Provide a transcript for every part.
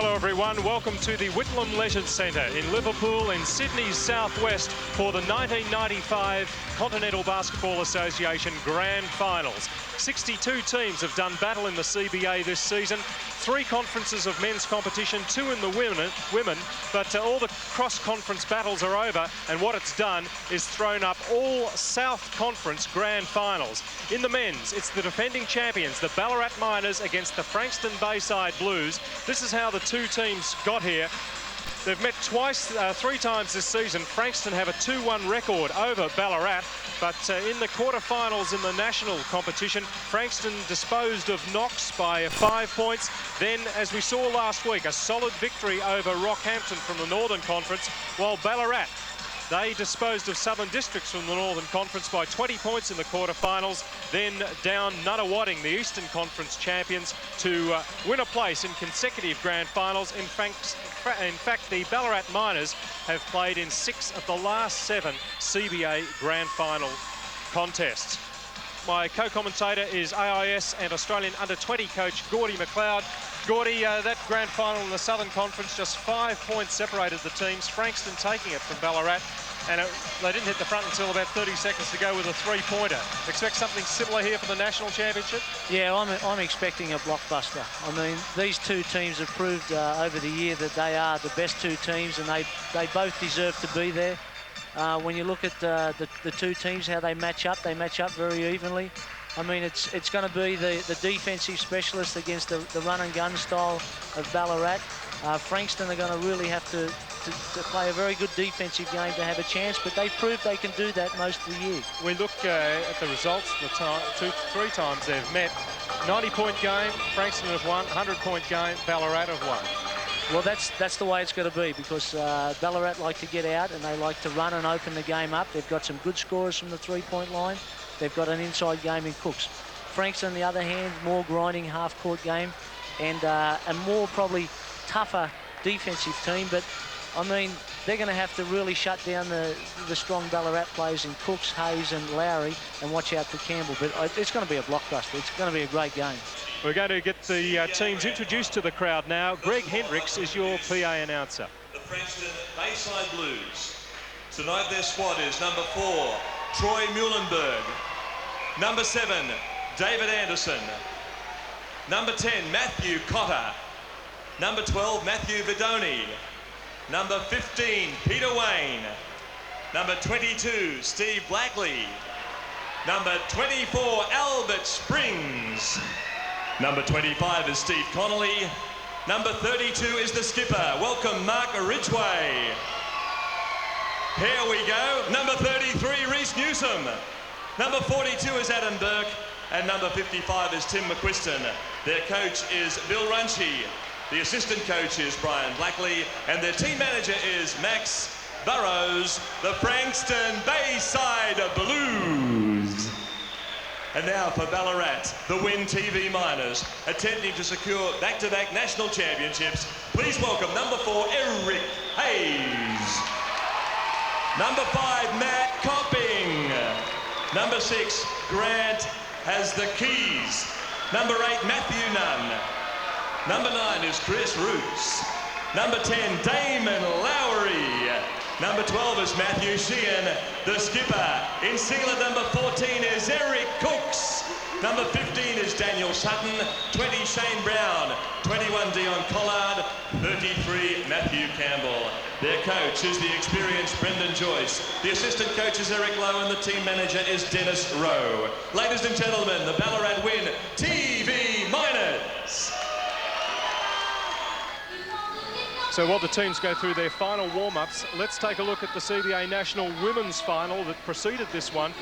Hello everyone, welcome to the Whitlam Leisure Centre in Liverpool in Sydney's southwest for the 1995 Continental Basketball Association Grand Finals. 62 teams have done battle in the CBA this season. 3 conferences of men's competition, 2 in the women, but all the cross-conference battles are over, and what it's done is thrown up all South Conference Grand Finals. In the men's, it's the defending champions, the Ballarat Miners against the Frankston Bayside Blues. This is how the two teams got here. They've met twice, 3 times this season. Frankston have a 2-1 record over Ballarat, but in the quarterfinals in the national competition, Frankston disposed of Knox by 5 points. Then, as we saw last week, a solid victory over Rockhampton from the Northern Conference, while Ballarat, they disposed of Southern Districts from the Northern Conference by 20 points in the quarterfinals, then down Nunawading, the Eastern Conference champions, to win a place in consecutive grand finals. In fact, the Ballarat Miners have played in 6 of the last 7 CBA grand final contests. My co-commentator is AIS and Australian under-20 coach Gordy McLeod. Gordy, that grand final in the Southern Conference, just 5 points separated the teams. Frankston taking it from Ballarat, and they didn't hit the front until about 30 seconds to go with a 3-pointer. Expect something similar here for the National Championship? Yeah, I'm expecting a blockbuster. I mean, these two teams have proved over the year that they are the best 2 teams, and they both deserve to be there. When you look at the 2 teams, how they match up very evenly. I mean, it's going to be the defensive specialist against the run-and-gun style of Ballarat. Frankston are going to really have to play a very good defensive game to have a chance, but they've proved they can do that most of the year. We look at the results, the 3 times they've met. 90-point game, Frankston have won. 100-point game, Ballarat have won. Well, that's the way it's going to be, because Ballarat like to get out and they like to run and open the game up. They've got some good scorers from the 3-point line. They've got an inside game in Cooks. Frankston, on the other hand, more grinding half-court game and a more probably tougher defensive team. But, I mean, they're going to have to really shut down the strong Ballarat players in Cooks, Hayes and Lowry, and watch out for Campbell. But it's going to be a blockbuster. It's going to be a great game. We're going to get the teams introduced to the crowd now. Greg Hendricks is your PA announcer. The Frankston Bayside Blues. Tonight their squad is number 4, Troy Muhlenberg. Number 7, David Anderson. Number 10, Matthew Cotter. Number 12, Matthew Vidoni. Number 15, Peter Wayne. Number 22, Steve Blackley. Number 24, Albert Springs. Number 25 is Steve Connolly. Number 32 is the skipper. Welcome, Mark Ridgway. Here we go. Number 33, Reece Newsom. Number 42 is Adam Burke. And number 55 is Tim McQuiston. Their coach is Bill Runchie. The assistant coach is Brian Blackley. And their team manager is Max Burrows, the Frankston Bayside Blues. And now for Ballarat, the Win TV Miners, attempting to secure back-to-back national championships. Please welcome number 4, Eric Hayes. Number 5, Matt Copping. Number 6, Grant has the keys. Number 8, Matthew Nunn. Number 9 is Chris Roots. Number 10, Damon Lowry. Number 12 is Matthew Sheehan, the skipper. In singlet number 14 is Eric Cooks. Number 15 is Daniel Sutton. 20, Shane Brown. 21, Dion Collard. 33, Matthew Campbell. Their coach is the experienced Brendan Joyce. The assistant coach is Eric Lowe and the team manager is Dennis Rowe. Ladies and gentlemen, the Ballarat Win TV Miners. So while the teams go through their final warm-ups, let's take a look at the CBA National Women's Final that preceded this one.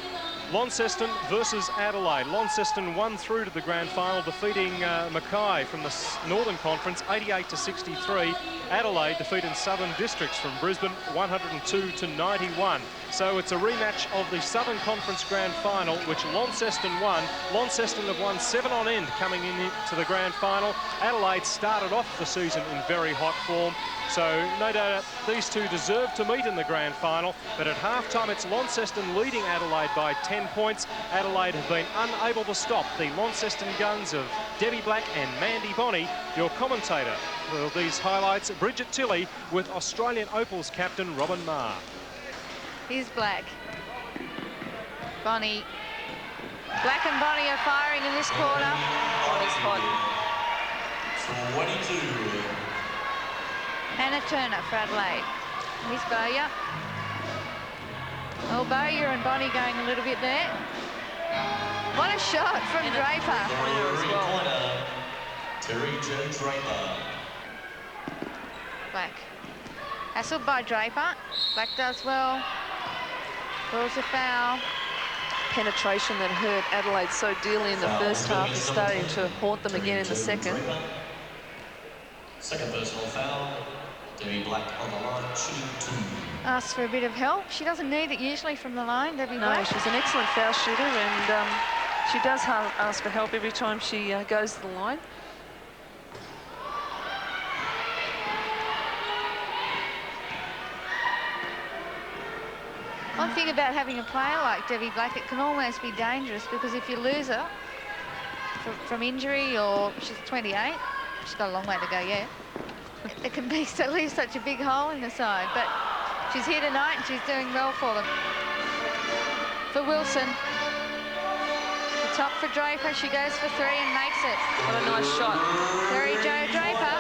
Launceston versus Adelaide. Launceston won through to the grand final, defeating Mackay from the Northern Conference 88-63. Adelaide defeated Southern Districts from Brisbane 102-91. So it's a rematch of the Southern Conference Grand Final, which Launceston won. Launceston have won 7 on end coming into the Grand Final. Adelaide started off the season in very hot form. So no doubt these two deserve to meet in the Grand Final. But at halftime, it's Launceston leading Adelaide by 10 10 points. Adelaide have been unable to stop the Launceston guns of Debbie Black and Mandy Bonney. Your commentator for these highlights, Bridget Tilley, with Australian Opals captain Robin Marr. Here's Black. Bonney. Black and Bonney are firing in this quarter. Bonnie's hot. 22. Hannah Turner for Adelaide. Here's Bowyer. Oh, Bowyer and Bonney going a little bit there. What a shot from Draper. Terry Jo Draper. Black. Hassled by Draper. Black does well. Draws a foul. Penetration that hurt Adelaide so dearly in the first half is starting to haunt them again in the second. Second personal foul. Debbie Black on the line, 2-2. Asks for a bit of help. She doesn't need it usually from the line, Debbie Black. No, she's an excellent foul shooter, and she does ask for help every time she goes to the line. One thing about having a player like Debbie Black, it can almost be dangerous, because if you lose her from injury, or she's 28, she's got a long way to go yet, it can be to leave such a big hole in the side. But she's here tonight and she's doing well for them. For Wilson. The top for Draper. She goes for three and makes it. What a nice shot. Terry Jo Draper.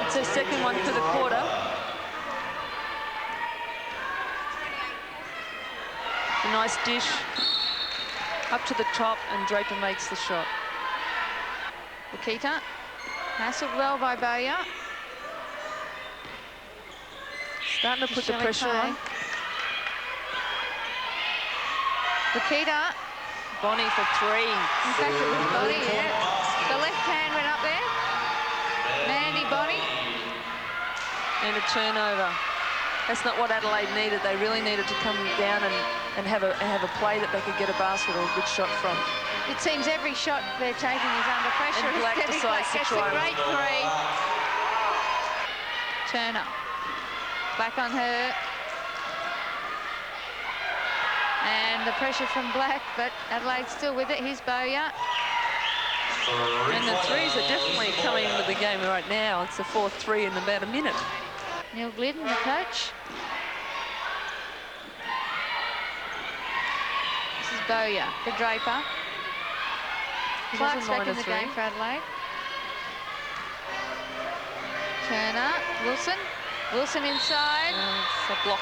It's her second one for the quarter. A nice dish up to the top, and Draper makes the shot. Wakita. Hassled well by Bowyer. Starting to put the pressure on. Wakita. Bonney for three. In fact, it was Bonney, yeah. The left hand went up there. Mandy Bonney. And a turnover. That's not what Adelaide needed. They really needed to come down and have a play that they could get a basket or a good shot from. It seems every shot they're taking is under pressure. And Black decides to gets try. a great three. Turner. Black on her. And the pressure from Black, but Adelaide's still with it. Here's Bowyer. And the threes are definitely coming into the game right now. It's the fourth three in about a minute. Neil Glidden, the coach. This is Bowyer for Draper. Clark's back in the game for Adelaide. Turner, Wilson. Wilson inside. It's a block.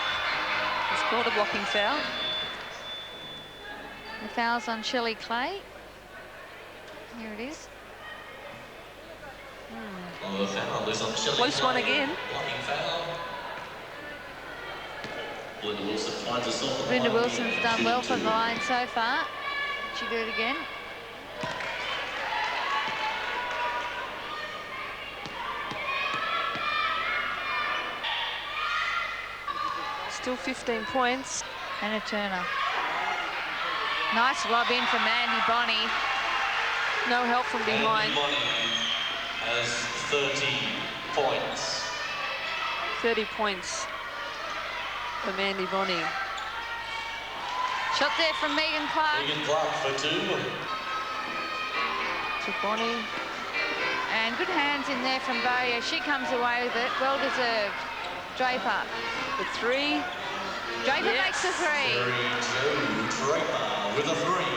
He's called a blocking foul. The foul's on Shelley Clay. Here it is. Close one again. Linda Wilson's done well from the line so far. She do it again. Still 15 points. Hannah Turner. Nice lob in from Mandy Bonney. No help from behind. Bonney has 30 points. 30 points for Mandy Bonney. Shot there from Megan Clark. Megan Clark for two. To Bonney. And good hands in there from Bowyer. She comes away with it. Well deserved. Draper. The three. Draper makes the three. Draper with a three.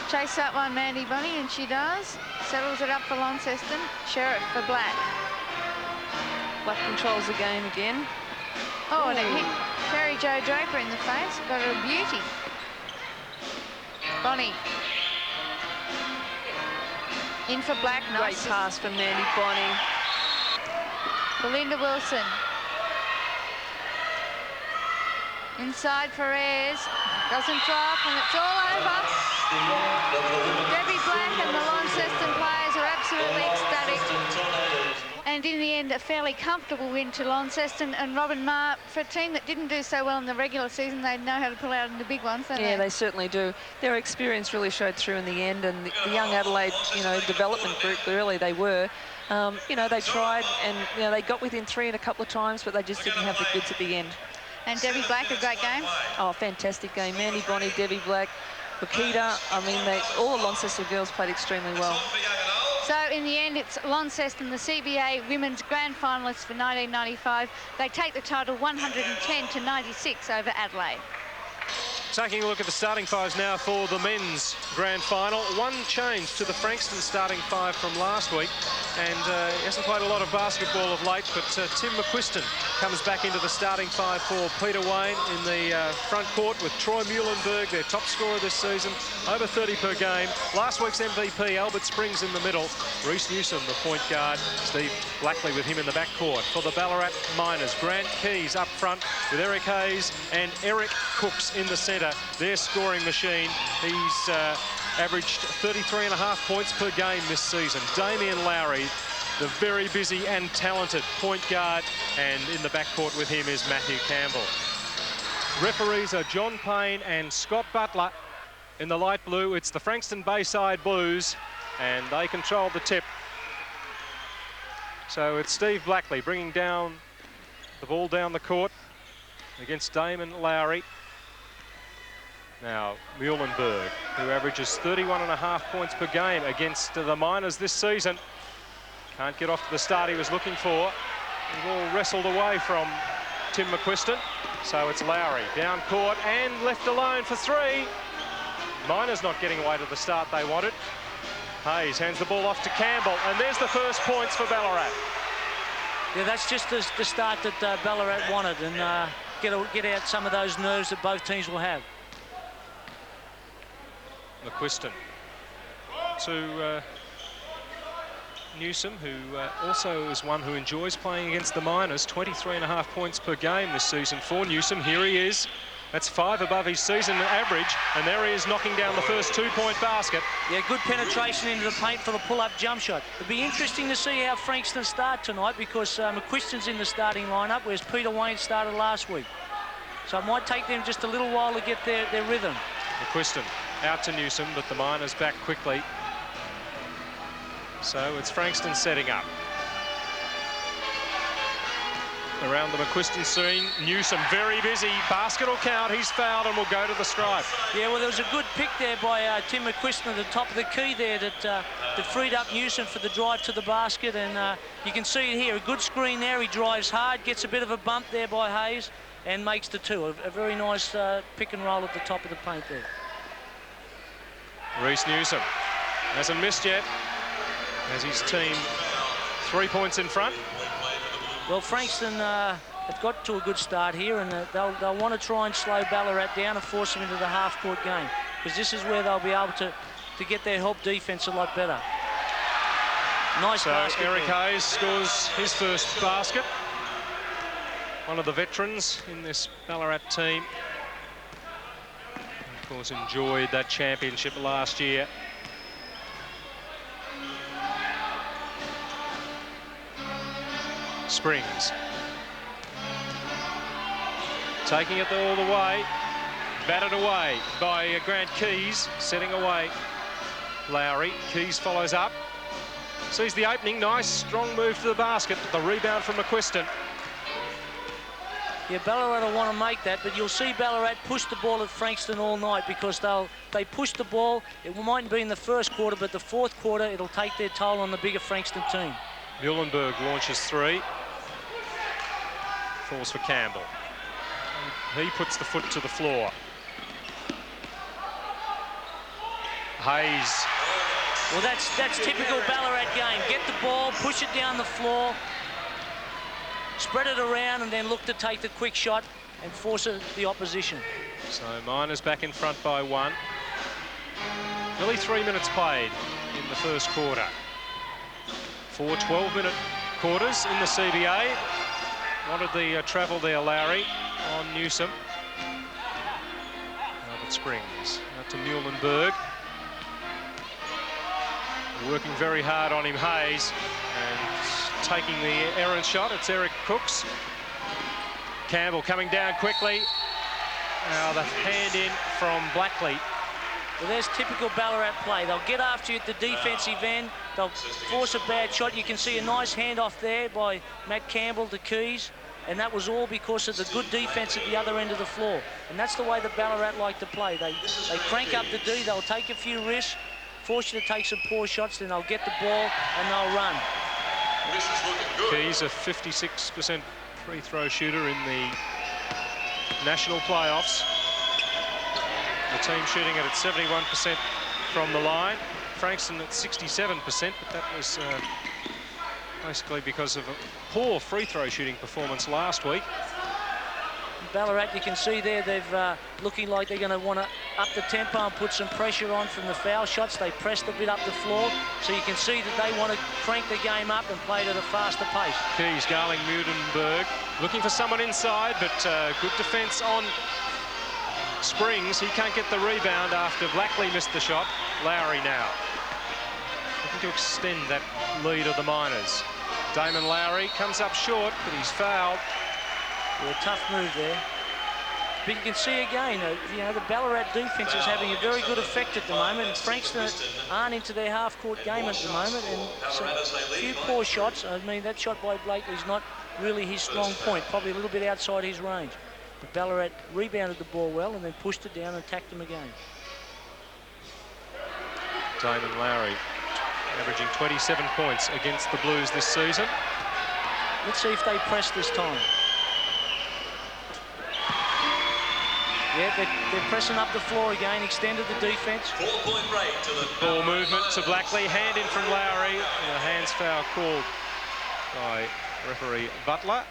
Chase that one, Mandy Bonney, and she does. Settles it up for Launceston. Sheriff for Black. Black controls the game again. Oh, and it hit Terry Jo Draper in the face. Got her a beauty. Bonney. In for Black. Great pass from Mandy Bonney. Belinda Wilson. Inside for Ayres. Doesn't drop, and it's all over. Debbie Black and the Launceston players are absolutely ecstatic. And in the end, a fairly comfortable win to Launceston and Robin Marr. For a team that didn't do so well in the regular season, they know how to pull out in the big ones, don't they? Yeah, they certainly do. Their experience really showed through in the end, and the young Adelaide, development group, really they were. They tried, and they got within three in a couple of times, but they just didn't have the goods at the end. And Debbie Black, a great game. Oh, fantastic game. Mandy Bonnie, Debbie Black, Bakita. I mean, all the Launceston girls played extremely well. So in the end, it's Launceston, the CBA Women's Grand Finalists for 1995. They take the title 110-96 over Adelaide. Taking a look at the starting fives now for the men's grand final. One change to the Frankston starting five from last week, and he hasn't played a lot of basketball of late, but Tim McQuiston comes back into the starting five for Peter Wayne in the front court with Troy Muhlenberg, their top scorer this season, over 30 per game. Last week's MVP, Albert Springs in the middle. Reece Newsom, the point guard. Steve Blackley with him in the back court. For the Ballarat Miners, Grant Keys up front with Eric Hayes and Eric Cooks in the centre. Their scoring machine. He's averaged 33.5 points per game this season. Damien Lowry, the very busy and talented point guard, and in the backcourt with him is Matthew Campbell. Referees are John Payne and Scott Butler. In the light blue, it's the Frankston Bayside Blues, and they control the tip. So it's Steve Blackley bringing down the ball down the court against Damon Lowry. Now, Muhlenberg, who averages 31.5 points per game against the Miners this season. Can't get off to the start he was looking for. The ball wrestled away from Tim McQuiston. So it's Lowry down court and left alone for three. Miners not getting away to the start they wanted. Hayes hands the ball off to Campbell, and there's the first points for Ballarat. Yeah, that's just the start that Ballarat wanted, and get out some of those nerves that both teams will have. McQuiston to Newsom, who also is one who enjoys playing against the Miners. 23.5 points per game this season for Newsom. Here he is. That's 5 above his season average, and there he is knocking down the first 2-point basket. Yeah, good penetration into the paint for the pull-up jump shot. It'll be interesting to see how Frankston start tonight, because McQuiston's in the starting lineup, whereas Peter Wayne started last week. So it might take them just a little while to get their rhythm. McQuiston out to Newsom, but the Miners back quickly. So it's Frankston setting up. Around the McQuiston scene, Newsom very busy. Basket will count, he's fouled and will go to the stripe. Yeah, well, there was a good pick there by Tim McQuiston at the top of the key there that freed up Newsom for the drive to the basket, and you can see it here. A good screen there, he drives hard, gets a bit of a bump there by Hayes and makes the two. A very nice pick and roll at the top of the paint there. Reece Newsom hasn't missed yet as his team 3 points in front. Well, Frankston have got to a good start here, and they'll want to try and slow Ballarat down and force them into the half-court game, because this is where they'll be able to get their help defence a lot better. Nice basket. Eric Hayes scores his first basket. One of the veterans in this Ballarat team. Of course, enjoyed that championship last year. Springs. Taking it all the way. Batted away by Grant Keys, setting away Lowry. Keys follows up. Sees the opening. Nice, strong move to the basket. The rebound from McQuiston. Yeah, Ballarat will want to make that, but you'll see Ballarat push the ball at Frankston all night, because they push the ball. It mightn't be in the first quarter, but the fourth quarter, it'll take their toll on the bigger Frankston team. Muhlenberg launches three. Falls for Campbell. He puts the foot to the floor. Hayes. Well, that's typical Ballarat game. Get the ball, push it down the floor, spread it around, and then look to take the quick shot and force the opposition. So Miners back in front by 1. Nearly 3 minutes played in the first quarter. 4 12-minute quarters in the CBA. Wanted the travel there, Lowry, on Newsom. Albert Springs out to Muhlenberg. Working very hard on him, Hayes, and taking the errant shot. It's Eric Cooks. Campbell coming down quickly. Now the hand in from Blackley. Well, there's typical Ballarat play. They'll get after you at the defensive end. They'll force a bad shot. You can see a nice handoff there by Matt Campbell to Keys. and that was all because of the good defence at the other end of the floor. And that's the way the Ballarat like to play. They crank up the D, they'll take a few risks, force you to take some poor shots, then they'll get the ball and they'll run. This is looking good. Keys a 56% free throw shooter in the national playoffs. The team shooting it at 71% from the line. Frankston at 67%, but that was basically because of a poor free throw shooting performance last week. Ballarat, you can see there, they've looking like they're going to want to up the tempo and put some pressure on from the foul shots. They pressed a bit up the floor, so you can see that they want to crank the game up and play it at a faster pace. Keys, Garling, Muhlenberg, looking for someone inside, but good defence on Springs. He can't get the rebound after Blackley missed the shot. Lowry now looking to extend that lead of the Miners. Damon Lowry comes up short, but he's fouled. Yeah, tough move there. But you can see again, you know, the Ballarat defence is having a very good effect at the moment. And Frankston aren't into their half-court game at the moment, and some few poor shots. I mean, that shot by Blakely's not really his strong point, probably a little bit outside his range. But Ballarat rebounded the ball well and then pushed it down and attacked them again. Damon Lowry averaging 27 points against the Blues this season. Let's see if they press this time. Yeah, they're pressing up the floor again, extended the defence. 4-point break to the Ball movement to Blackley, hand in from Lowry. A hands foul called by referee Butler.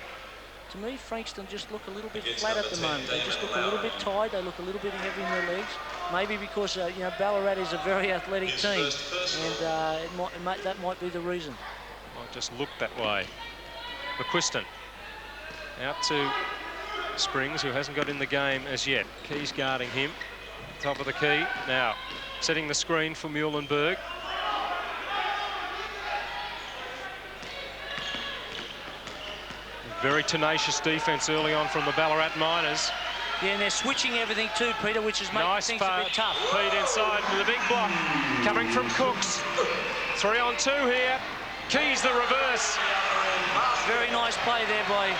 To me, Frankston just look a little bit flat at the moment. They just look a little bit tired. They look a little bit heavy in their legs. Maybe because you know, Ballarat is a very athletic team, and that might be the reason. Might just look that way. McQuiston out to Springs, who hasn't got in the game as yet. Keys guarding him. Top of the key. Now setting the screen for Muhlenberg. Very tenacious defence early on from the Ballarat Miners. Yeah, and they're switching everything too, Peter, which is making things a bit tough. Pete inside with a big block coming from Cooks. 3-on-2 here. Keys the reverse. Very nice play there by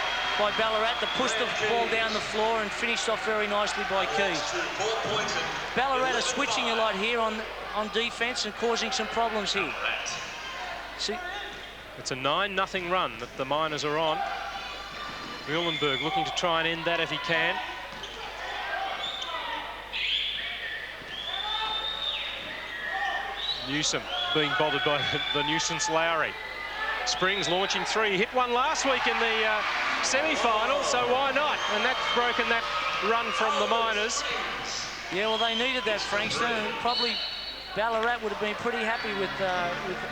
Ballarat to push the ball down the floor and finished off very nicely by Keys. Ballarat are switching a lot here on defence and causing some problems here. See, it's a 9-0 run that the Miners are on. Muhlenberg looking to try and end that if he can. Newsom being bothered by the nuisance Lowry. Springs launching three. Hit one last week in the semi-final, so why not? And that's broken that run from the Miners. Yeah, well, they needed that, Frankston, and probably Ballarat would have been pretty happy with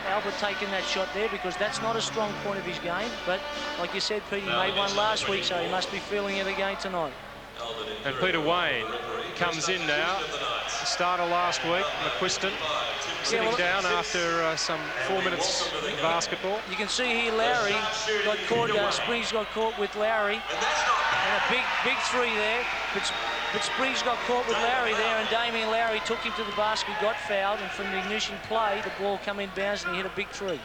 Albert taking that shot there, because that's not a strong point of his game. But like you said, Pete, he made one last week, so he must be feeling it again tonight. And Peter Wayne comes in now. The starter last week, McQuiston, sitting down after some 4 minutes of basketball. You can see here Lowry got caught, Springs got caught with Lowry, and a big three there. But Springs got caught with Lowry there, and Damien Lowry took him to the basket, got fouled, and from the ignition play, the ball came in bounds and he hit a big three.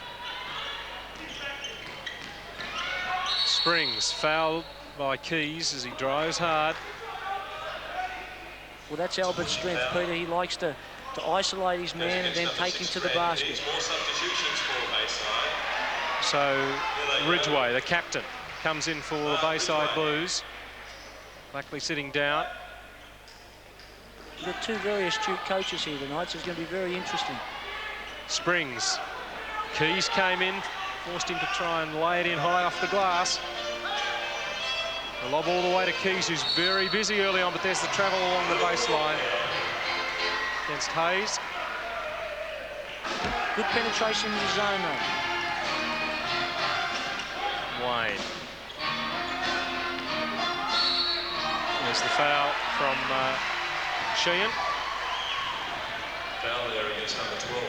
Springs fouled by Keys as he drives hard. Well, that's Albert's strength, Peter. He likes to isolate his man and then take him to the basket. So Ridgway, the captain, comes in for the Bayside Blues. Blackley sitting down. We've got two very astute coaches here tonight, so it's going to be very interesting. Springs. Keys came in, forced him to try and lay it in high off the glass. The lob all the way to Keys, who's very busy early on, but there's the travel along the baseline against Hayes. Good penetration in the zone, though. Wayne. There's the foul from Sheehan. Foul there against number 12.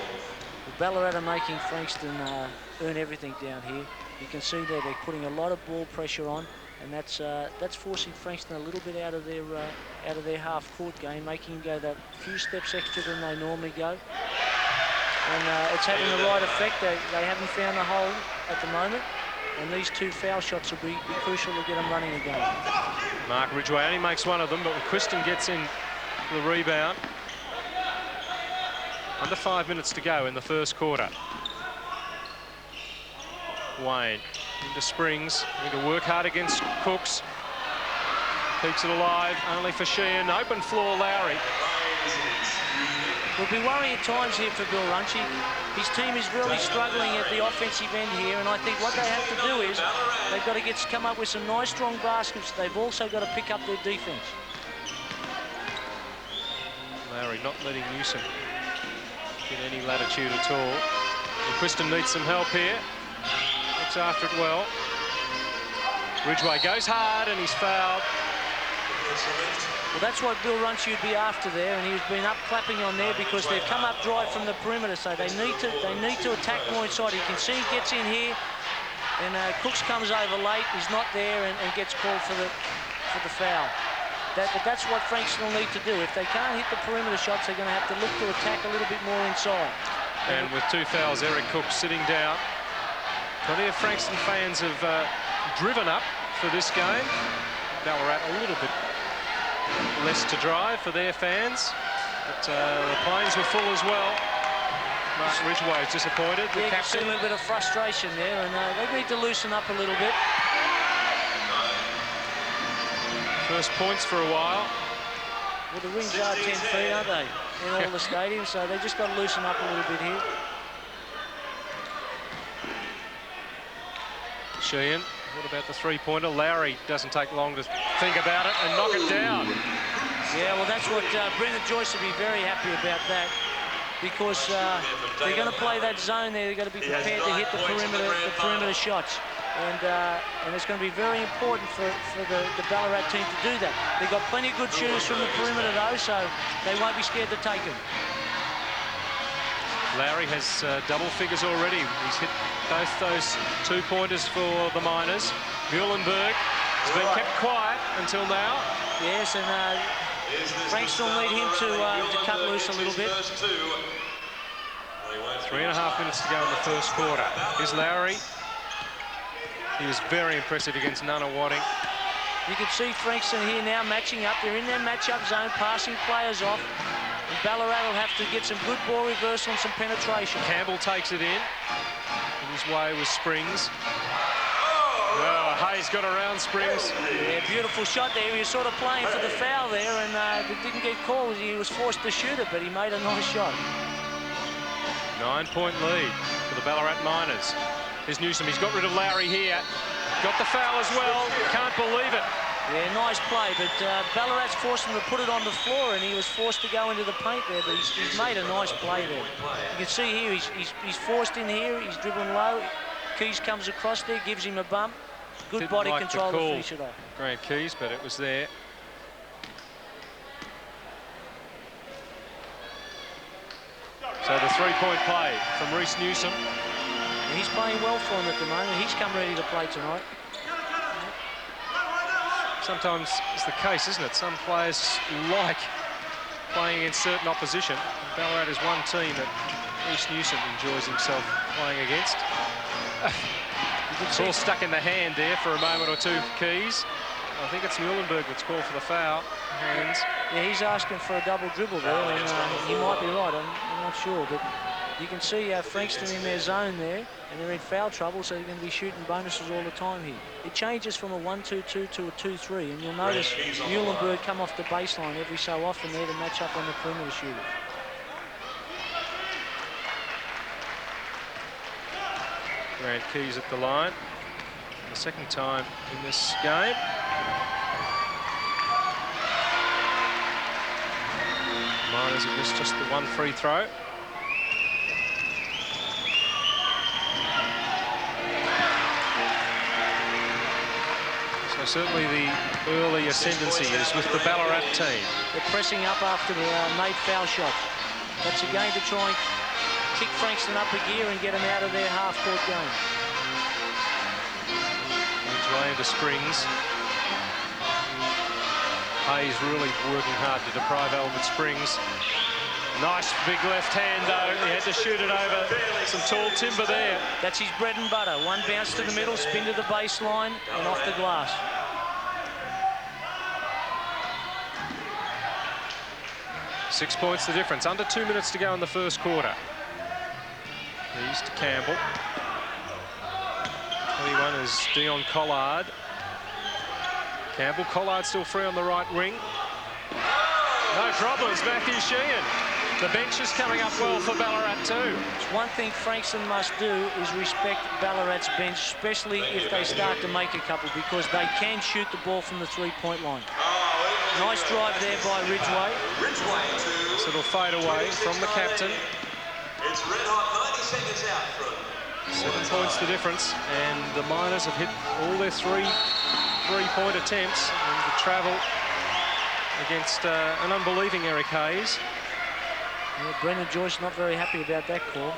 The Ballarat are making Frankston earn everything down here. You can see there they're putting a lot of ball pressure on, and that's forcing Frankston a little bit out of their half-court game, making them go that few steps extra than they normally go. And it's having the right effect. They haven't found the hole at the moment. and these 2 foul shots will be crucial to get them running again. Mark Ridgway only makes one of them, but Frankston gets in the rebound. Under 5 minutes to go in the first quarter. Wayne into Springs, need to work hard against Cooks. Keeps it alive, only for Sheehan. Open floor, Lowry. We'll be worrying at times here for Bill Runcie. His team is really struggling at the offensive end here, and I think what they have to do is they've got to come up with some nice, strong baskets. They've also got to pick up their defense. Lowry not letting Newsom get any latitude at all. Frankston needs some help here. Looks after it well. Ridgway goes hard and he's fouled. Well, that's what Bill Runcie would be after there, and he's been up clapping on there because they've come up dry from the perimeter, so they need to attack more inside. You can see he gets in here, and Cooks comes over late. He's not there and gets called for the foul. But that's what Frankston will need to do. If they can't hit the perimeter shots, they're going to have to look to attack a little bit more inside. And with 2 fouls, Eric Cooks sitting down. Plenty of Frankston fans have driven up for this game. Ballarat a little bit less to drive for their fans, but the planes were full as well. Mark Ridgway is disappointed. The captain. A little bit of frustration there, and they need to loosen up a little bit. First points for a while. Well, the rings are 10 feet, aren't they, in all the stadiums, so they just got to loosen up a little bit here. Sheehan, what about the 3-pointer? Lowry doesn't take long to think about it and knock it down. Yeah, well, that's what Brendan Joyce will be very happy about that, because they're going to play that zone there. They're going to be prepared to hit the perimeter shots. And it's going to be very important for the Ballarat team to do that. They've got plenty of good shooters from the perimeter, though, so they won't be scared to take them. Lowry has double figures already. He's hit both those 2-pointers for the Miners. Muhlenberg has been kept quiet until now. Yes, and Frankston will need him to cut loose a little bit. 3.5 minutes to go in the first quarter. Here's Lowry. He was very impressive against Nunawading. You can see Frankston here now matching up. They're in their match-up zone, passing players off. And Ballarat will have to get some good ball reversal and some penetration. Campbell takes it in his way with Springs. Oh, Hayes got around Springs. Yeah, beautiful shot there. He was sort of playing for the foul there, and it didn't get called. He was forced to shoot it, but he made a nice shot. 9-point lead for the Ballarat Miners. Here's Newsom. He's got rid of Lowry here. Got the foul as well. Can't believe it. Yeah, nice play, but Ballarat's forced him to put it on the floor, and he was forced to go into the paint there, but he's made a nice play there. You can see here, he's forced in here, he's dribbling low. Keys comes across there, gives him a bump. Good Didn't body like control the to call, finish it off. Grant Keys, but it was there. So the 3-point play from Reece Newsom. And he's playing well for him at the moment. He's come ready to play tonight. Sometimes it's the case, isn't it? Some players like playing against certain opposition. Ballarat is one team that Reece Newsom enjoys himself playing against. It's all stuck in the hand there for a moment or two for Keys. I think it's Muhlenberg that's called for the foul. Hands. Yeah, he's asking for a double dribble there, and he might be right. I'm not sure, but you can see Frankston in their zone there, and they're in foul trouble, so they're going to be shooting bonuses all the time here. It changes from a 1-2-2 to a 2-3, and you'll notice Muhlenberg come off the baseline every so often there to match up on the perimeter shooter. Grant Keys at the line. The second time in this game. Miners have missed just the one free throw. So certainly the early ascendancy is with the Ballarat team. They're pressing up after the made foul shots. That's again to try and kick Frankston up a gear and get him out of their half-court game. Way into Springs. Hayes really working hard to deprive Albert Springs. Nice big left hand, though. He had to shoot it over some tall timber there. That's his bread and butter. One bounce to the middle, spin to the baseline, and off the glass. Six points the difference. Under 2 minutes to go in the first quarter. Keys to Campbell. 21 is Dion Collard. Campbell, Collard still free on the right wing. No problems, Matthew Sheehan. The bench is coming up well for Ballarat too. It's one thing Frankston must do is respect Ballarat's bench, especially if they start to make a couple, because they can shoot the ball from the three-point line. Nice drive there by Ridgway. So it'll fade away from the captain. It's red hot, 90 seconds out from 7 points the difference, and the Miners have hit all their three-point attempts, and the travel against an unbelieving Eric Hayes. Yeah, Brendan Joyce not very happy about that call.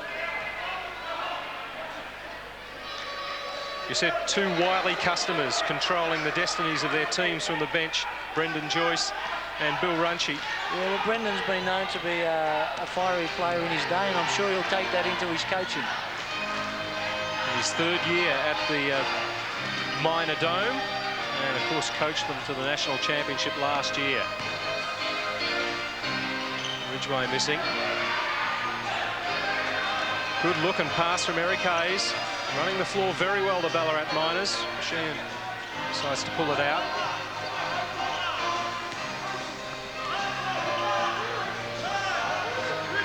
You said two wily customers controlling the destinies of their teams from the bench, Brendan Joyce and Bill Runchie. Yeah, well, Brendan's been known to be a fiery player in his day, and I'm sure he'll take that into his coaching. His third year at the Minor Dome, and of course coached them to the National Championship last year. Ridgway missing. Good look and pass from Eric Hayes. Running the floor very well, the Ballarat Miners. Sheehan decides to pull it out.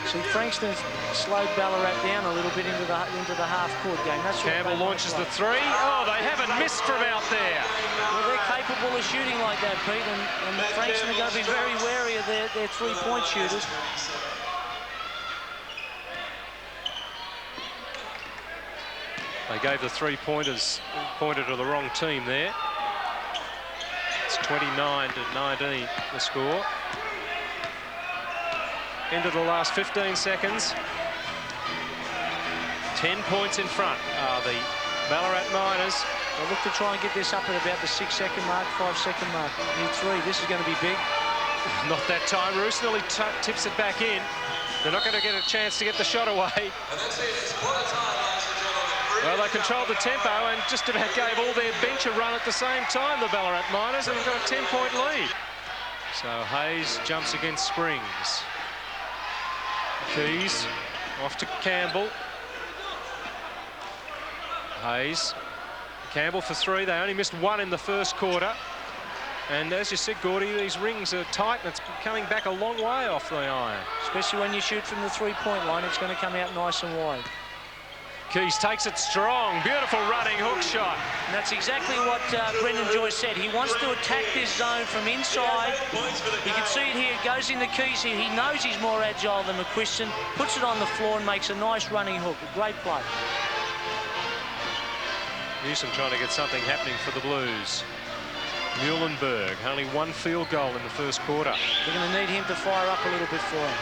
See, Frankston's slowed Ballarat down a little bit into the half-court game. That's what Campbell launches the three. Oh, they haven't missed from out there. Well, they're capable of shooting like that, Pete, and Frankston are going to be very wary of their three-point shooters. They gave the three-pointers pointed to the wrong team there. It's 29-19 the score. Into the last 15 seconds. 10 points in front are the Ballarat Miners. They'll look to try and get this up at about the 6-second mark, 5-second mark. Need three. This is going to be big. Not that time. Roos nearly tips it back in. They're not going to get a chance to get the shot away. And that's it. It's quarter time, ladies and gentlemen. Well, they controlled the tempo and just about gave all their bench a run at the same time, the Ballarat Miners, and they've got a 10-point lead. So Hayes jumps against Springs. Keys off to Campbell. Hayes. Campbell for three. They only missed one in the first quarter. And as you said, Gordy, these rings are tight and it's coming back a long way off the iron. Especially when you shoot from the three-point line, it's going to come out nice and wide. Keys takes it strong. Beautiful running hook shot. And that's exactly what Brendan Joyce said. He wants to attack this zone from inside. You can see it here. It goes in the Keys here. He knows he's more agile than McQuiston. Puts it on the floor and makes a nice running hook. A great play. Newsom trying to get something happening for the Blues. Muhlenberg, only one field goal in the first quarter. They're going to need him to fire up a little bit for him.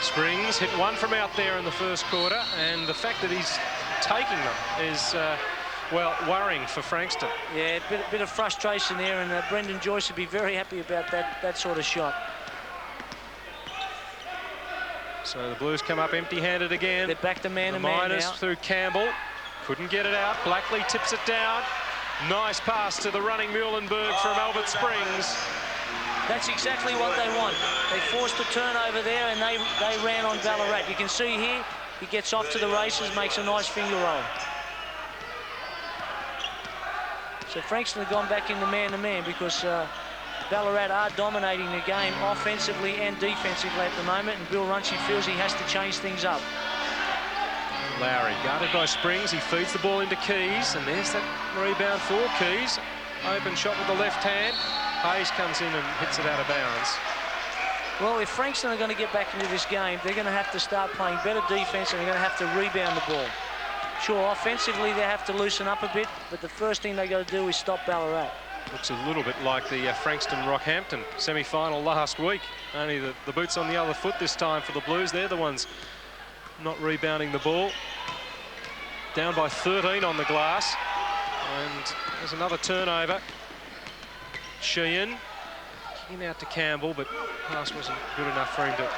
Springs hit one from out there in the first quarter, and the fact that he's taking them is, well, worrying for Frankston. Yeah, a bit of frustration there, and Brendan Joyce would be very happy about that sort of shot. So the Blues come up empty-handed again. They're back to man-to-man Miners now. through Campbell. Couldn't get it out. Blackley tips it down. Nice pass to the running Muhlenberg from Albert Springs. That's exactly what they want. They forced a turnover there and they ran on Ballarat. You can see here, he gets off to the races, makes a nice finger roll. So Frankston have gone back into man-to-man because Ballarat are dominating the game offensively and defensively at the moment, and Bill Runchie feels he has to change things up. Lowry guarded by Springs. He feeds the ball into Keys, and there's that rebound for Keys. Open shot with the left hand. Hayes comes in and hits it out of bounds. Well, if Frankston are going to get back into this game, they're going to have to start playing better defense and they're going to have to rebound the ball. Sure, offensively they have to loosen up a bit, but the first thing they got to do is stop Ballarat. Looks a little bit like the Frankston-Rockhampton semi-final last week. Only the boots on the other foot this time for the Blues. They're the ones not rebounding the ball. Down by 13 on the glass. And there's another turnover. Sheehan Kicking out to Campbell, but pass wasn't good enough for him to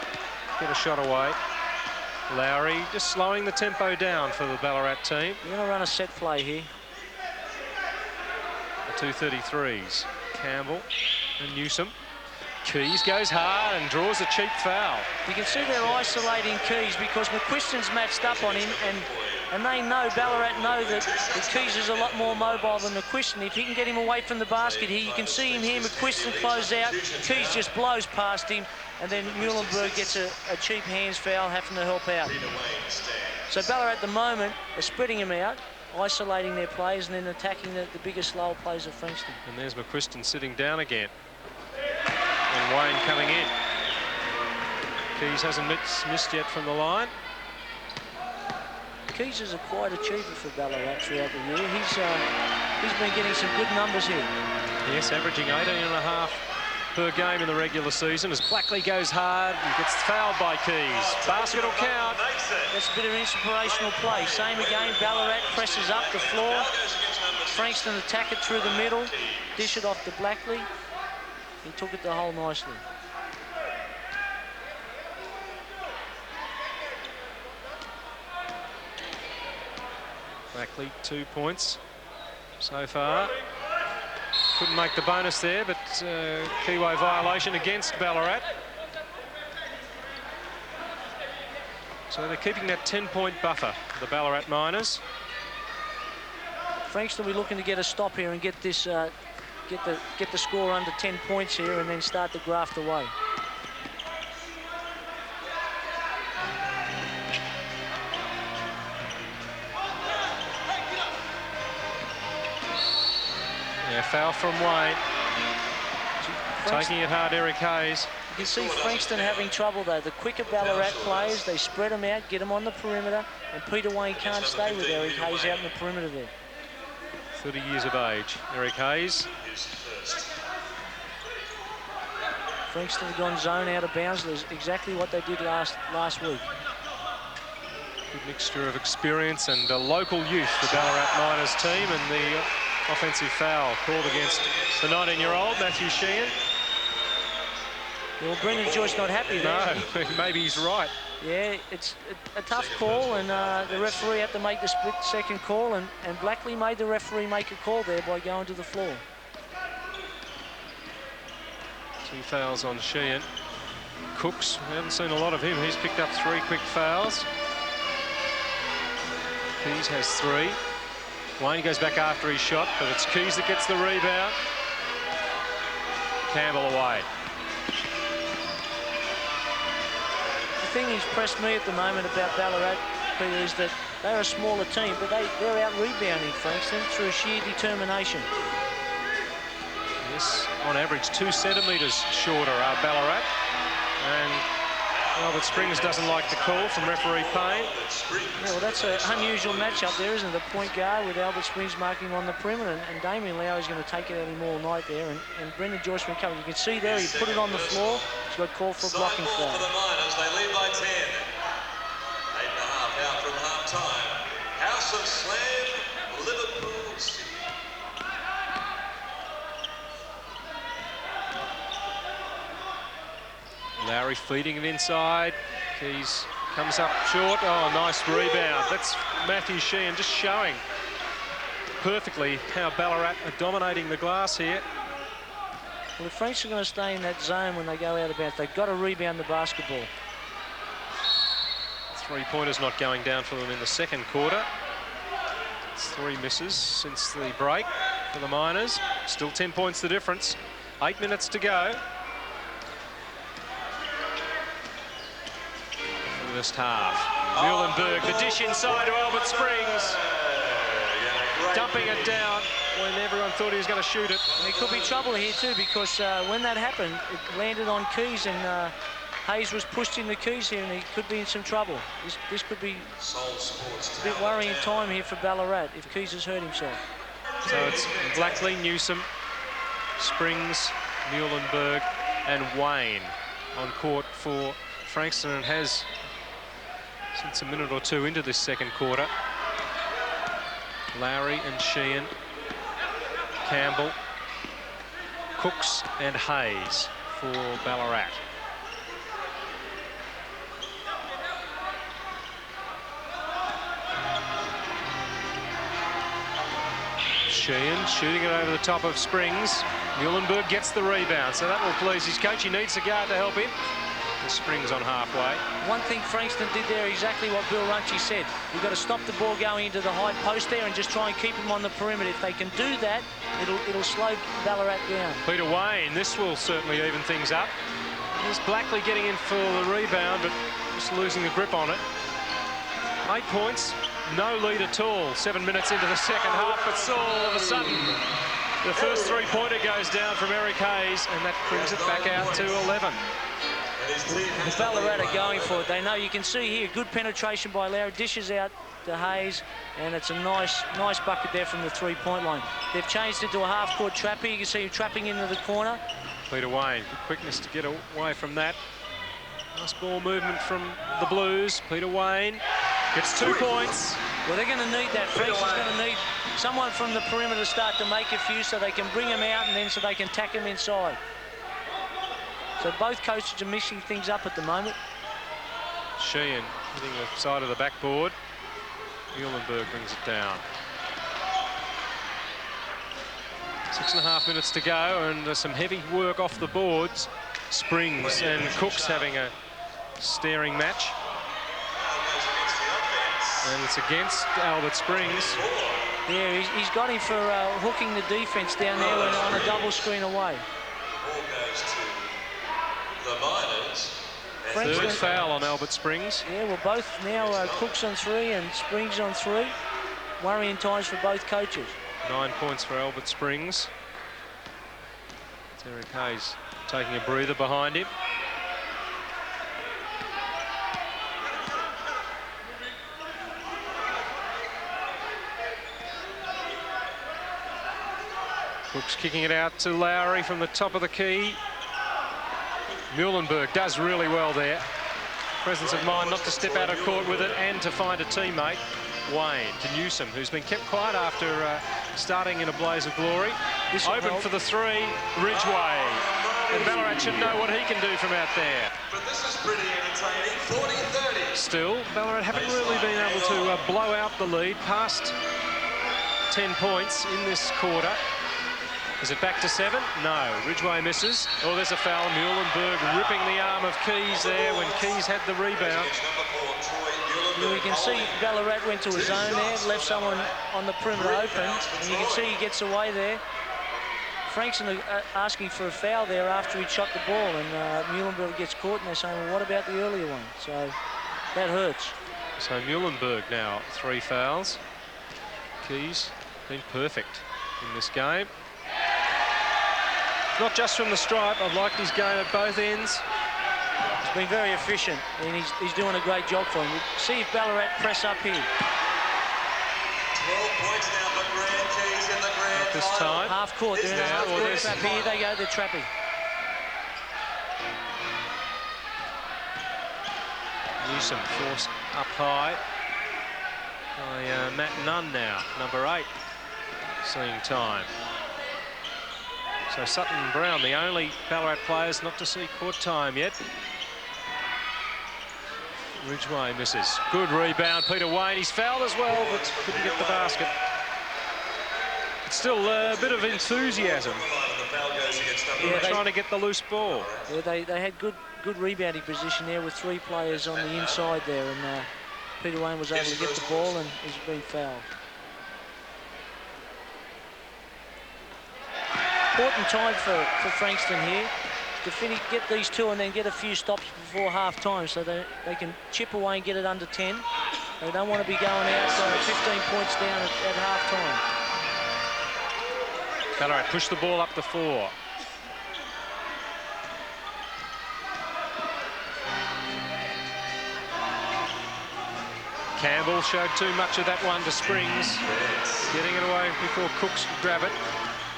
get a shot away. Lowry just slowing the tempo down for the Ballarat team. You're going to run a set play here. The 233s. Campbell and Newsom. Keys goes hard and draws a cheap foul. You can see they're isolating Keys because McQuiston's matched up on him, and they know, Ballarat know that Keys is a lot more mobile than McQuiston. If he can get him away from the basket here, you can see him here. McQuiston closes out. Keys just blows past him, and then Muhlenberg gets a cheap hands foul, having to help out. So Ballarat at the moment are spreading him out, isolating their players, and then attacking the bigger, slower players of Frankston. And there's McQuiston sitting down again. And Wayne coming in. Keys hasn't missed yet from the line. Keys is a quiet achiever for Ballarat throughout the year. He's been getting some good numbers here. Yes, averaging 18.5 per game in the regular season as Blackley goes hard and gets fouled by Keys. Basket will count. That's a bit of an inspirational play. Same again, Ballarat presses up the floor. Frankston attack it through the middle, dish it off to Blackley. He took it the hole nicely. Blackley 2 points so far. Couldn't make the bonus there, but Kiwi violation against Ballarat. So they're keeping that 10-point buffer, the Ballarat Miners. Frankston will be looking to get a stop here and get this, get the score under 10 points here, and then start to graft away. Yeah, foul from Wayne. Taking it hard, Eric Hayes. You can see Frankston having trouble though. The quicker Ballarat players, they spread them out, get them on the perimeter, and Peter Wayne can't stay with Eric Hayes out in the perimeter there. 30 years of age, Eric Hayes. Frankston have gone zone out of bounds. That's exactly what they did last week. Good mixture of experience and local youth, the Ballarat Miners team, and the offensive foul called against the 19-year-old, Matthew Sheehan. Well, Brendan Joyce not happy there. No, maybe he's right. Yeah, it's a tough call, and the referee had to make the split-second call, and Blackley made the referee make a call there by going to the floor. 2 fouls on Sheehan. Cooks, we haven't seen a lot of him. He's picked up 3 quick fouls. Keys has 3. Wayne goes back after his shot, but it's Keys that gets the rebound. Campbell away. The thing that's impressed me at the moment about Ballarat, Peter, is that they're a smaller team, but they're out rebounding Frankston through sheer determination. Yes, on average 2 centimetres shorter are Ballarat, and Albert Springs doesn't like the call from referee Payne. Yeah, well, that's an unusual matchup there, isn't it? The point guard with Albert Springs marking on the perimeter, and Damien Lowry's going to take it at him all night there, and Brendan Joyce will come. You can see there, he put it on the floor. He's got called for a blocking foul. For the Miners, they lead by 10. 8.5 out from half-time. House of Slam, Liverpool City. Lowry feeding it inside. Keys comes up short. Oh, nice rebound. That's Matthew Sheehan just showing perfectly how Ballarat are dominating the glass here. Well, the French are going to stay in that zone when they go out of bounds. They've got to rebound the basketball. 3-pointers not going down for them in the second quarter. It's 3 misses since the break for the Miners. Still 10 points the difference. 8 minutes to go. First half. Muhlenberg, the dish inside to Albert Springs. Dumping it down when everyone thought he was going to shoot it. And there could be trouble here too, because when that happened, it landed on Keys, and Hayes was pushed into Keys here, and he could be in some trouble. This could be a bit worrying time here for Ballarat if Keys has hurt himself. So it's Blackley, Newsom, Springs, Muhlenberg and Wayne on court for Frankston, and has since a minute or two into this second quarter. Lowry and Sheehan, Campbell, Cooks and Hayes. for Ballarat. Sheehan shooting it over the top of Springs. Muhlenberg gets the rebound, so that will please his coach. He needs a guard to help him. The Springs on halfway. One thing Frankston did there, exactly what Bill Runchie said. You've got to stop the ball going into the high post there and just try and keep him on the perimeter. If they can do that, it'll slow Ballarat down. Peter Wayne, this will certainly even things up. Here's Blackley getting in for the rebound, but just losing the grip on it. 8 points, no lead at all. 7 minutes into the second half, but so all of a sudden, the first three-pointer goes down from Eric Hayes, and that brings it back out to 11. The Ballarat are going for it. They know, you can see here, good penetration by Lowry, dishes out to Hayes, and it's a nice bucket there from the three-point line. They've changed it to a half-court trap here. You can see him trapping into the corner. Peter Wayne, good quickness to get away from that. Nice ball movement from the Blues. Peter Wayne gets 2 points. Well, they're going to need that. Frankston's going to need someone from the perimeter to start to make a few so they can bring him out and then so they can tack him inside. So both coaches are mixing things up at the moment. Sheehan hitting the side of the backboard. Muhlenberg brings it down. 6.5 minutes to go, and some heavy work off the boards. Springs and Cooks having a staring match. And it's against Albert Springs. Yeah, he's got him for hooking the defence down there and on a double screen away. Third foul on Albert Springs. Yeah, well, both now Cooks on 3 and Springs on 3. Worrying times for both coaches. 9 points for Albert Springs. It's Eric Hayes taking a breather behind him. Cooks kicking it out to Lowry from the top of the key. Muhlenberg does really well there. Presence of mind not to step out of court with it and to find a teammate. Wayne to Newsom, who's been kept quiet after starting in a blaze of glory. Open for the three, Ridgway. And Ballarat should know what he can do from out there. But this is pretty entertaining, 40-30. Still, Ballarat haven't really been able to blow out the lead past 10 points in this quarter. Is it back to 7? No. Ridgway misses. Oh, there's a foul. Muhlenberg ripping the arm of Keys there when Keys had the rebound. Well, you can see Ballarat went to a zone there, left someone on the perimeter open, and you can see he gets away there. Frankston asking for a foul there after he shot the ball, and Muhlenberg gets caught, and they're saying, well, what about the earlier one? So that hurts. So Muhlenberg now 3 fouls. Keys been perfect in this game. Not just from the stripe. I've liked his game at both ends. He's been very efficient, and he's doing a great job for him. We'll see if Ballarat press up here. 12 points now for Grand Keys in the grand Not this time. Half court. They're in a half court trap. Here they go. They're trapping. Newsom forced up high by Matt Nunn now, number 8, seeing time. So Sutton and Brown, the only Ballarat players not to see court time yet. Ridgway misses. Good rebound, Peter Wayne. He's fouled as well, but couldn't get the basket. It's still a bit of enthusiasm. Yeah, trying to get the loose ball. Yeah, they had good rebounding position there with 3 players on the inside there, and Peter Wayne was able to get the ball, and he's been fouled. Important time for Frankston here to get these 2 and then get a few stops before half-time so they can chip away and get it under 10. They don't want to be going out 15 points down at half-time. Ballarat push the ball up the 4. Campbell showed too much of that one to Springs, getting it away before Cooks could grab it.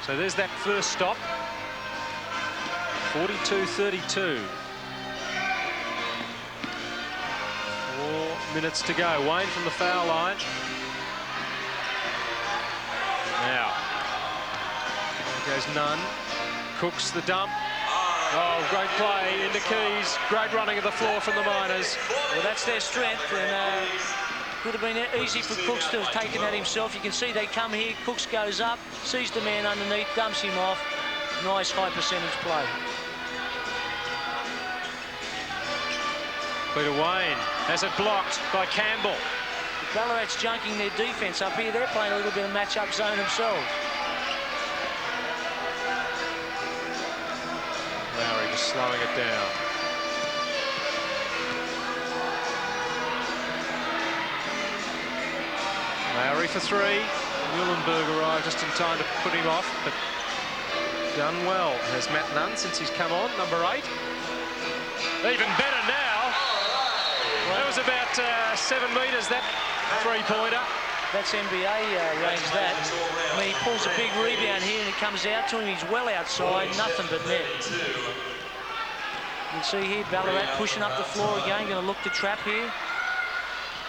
So there's that first stop. 42-32. 4 minutes to go. Wayne from the foul line. Now, there goes Nunn. Cooks the dump. Oh, great play into Keys. Great running of the floor from the Miners. Well, that's their strength, and could have been easy for Cooks to have taken that himself. You can see they come here, Cooks goes up, sees the man underneath, dumps him off. Nice high percentage play. Peter Wayne has it blocked by Campbell. Ballarat's junking their defence up here. They're playing a little bit of match-up zone themselves. Lowry just slowing it down. Lowry for three. Muhlenberg arrived just in time to put him off, but done well has Matt Nunn since he's come on, number 8. Even better now. That was about 7 metres, that three-pointer. That's NBA range, that. I mean, he pulls a big rebound here and it comes out to him. He's well outside, nothing but net. You can see here Ballarat pushing up the floor again, going to look to trap here.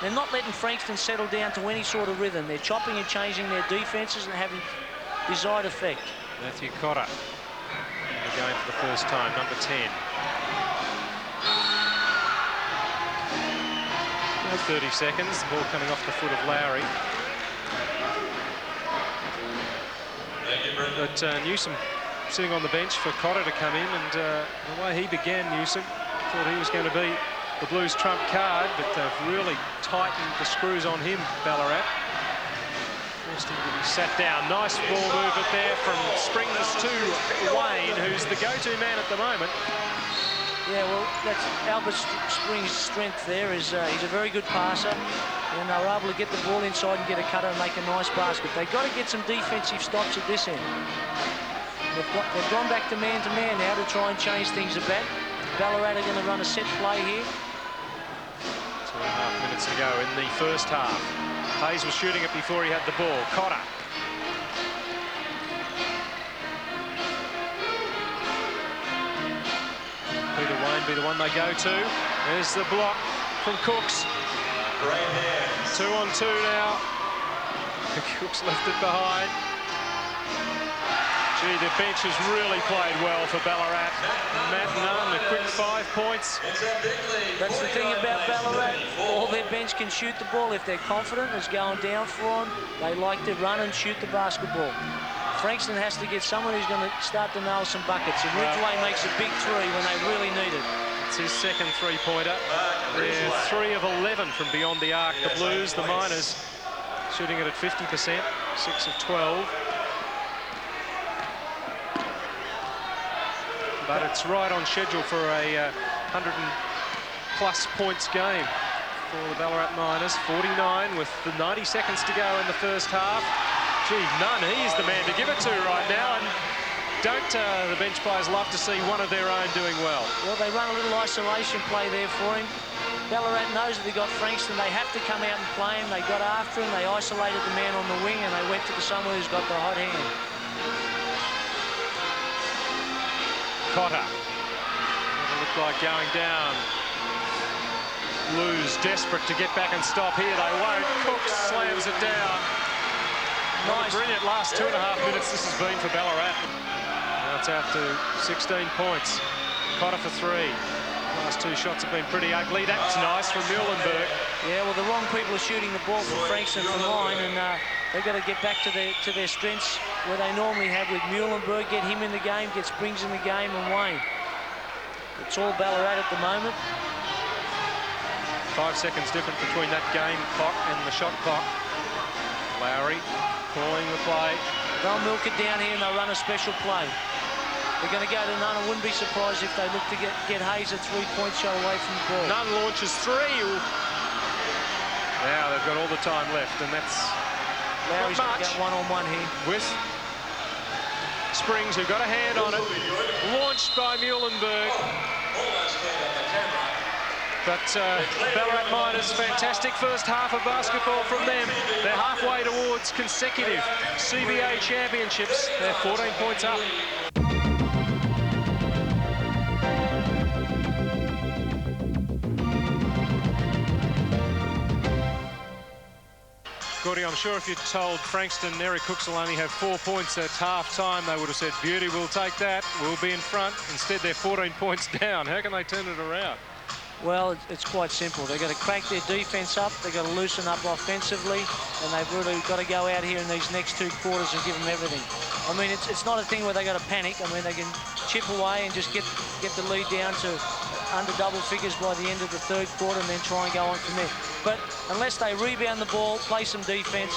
They're not letting Frankston settle down to any sort of rhythm. They're chopping and changing their defences and having desired effect. Matthew Cotter in the game for the first time, number 10. 30 seconds, the ball coming off the foot of Lowry. But Newsom sitting on the bench for Cotter to come in, and the way he began, Newsom, thought he was going to be the Blues' trump card, but they've really tightened the screws on him, Ballarat. Forced him to be sat down. Nice ball movement there from Springs to Wayne, who's the go-to man at the moment. Yeah, well, that's Albert Springs' strength there. Is he's a very good passer, and they were able to get the ball inside and get a cutter and make a nice basket. They've got to get some defensive stops at this end. They've gone back to man now to try and change things a bit. Ballarat are going to run a set play here. 2.5 minutes to go in the first half. Hayes was shooting it before he had the ball. Cotter. Peter Wayne be the one they go to. There's the block from Cooks. 2 on 2 now. Cooks left it behind. Gee, the bench has really played well for Ballarat. Matt Nunn, a quick 5 points. That's the thing about Ballarat. All their bench can shoot the ball. If they're confident it's going down for them, they like to run and shoot the basketball. Frankston has to get someone who's going to start to nail some buckets. And Ridgway makes a big three when they really need it. It's his second three-pointer. They're 3 of 11 from beyond the arc. The Blues, the Miners, shooting it at 50%, 6 of 12. But it's right on schedule for a 100+ points game for the Ballarat Miners. 49 with the 90 seconds to go in the first half. Gee, Nunn, he's the man to give it to right now. And don't the bench players love to see one of their own doing well? Well, they run a little isolation play there for him. Ballarat knows that they got Frankston. They have to come out and play him. They got after him. They isolated the man on the wing and they went to someone who's got the hot hand. Cotter. Doesn't look like going down. Blues desperate to get back and stop here. They won't. Cooks slams it down. Nice. Brilliant last 2.5 minutes this has been for Ballarat. Now it's out to 16 points. Cotter for 3. Last 2 shots have been pretty ugly. That's nice from Muhlenberg. Yeah, well, the wrong people are shooting the ball from Frankston from line, and they've got to get back to their strengths where they normally have with Muhlenberg, get him in the game, get Springs in the game, and Wayne. It's all Ballarat at the moment. 5 seconds different between that game clock and the shot clock. Lowry calling the play. They'll milk it down here and they'll run a special play. They're going to go to Nunn. I wouldn't be surprised if they look to get Hayes a 3-point shot away from the ball. Nunn launches 3. Now they've got all the time left, and that's Lowry's going to get one-on-one here. With Springs, who got a hand on it. Launched by Muhlenberg. But Ballarat Miners, fantastic first half of basketball from them. They're halfway towards consecutive CBA championships. They're 14 points up. Gordy, I'm sure if you'd told Frankston Eric Cooks will only have 4 points at half-time, they would have said, beauty, we'll take that, we'll be in front. Instead, they're 14 points down. How can they turn it around? Well, it's quite simple. They've got to crank their defence up, they've got to loosen up offensively, and they've really got to go out here in these next 2 quarters and give them everything. I mean, it's not a thing where they've got to panic. I mean, they can chip away and just get the lead down to under double figures by the end of the 3rd quarter and then try and go on from there. But unless they rebound the ball, play some defence,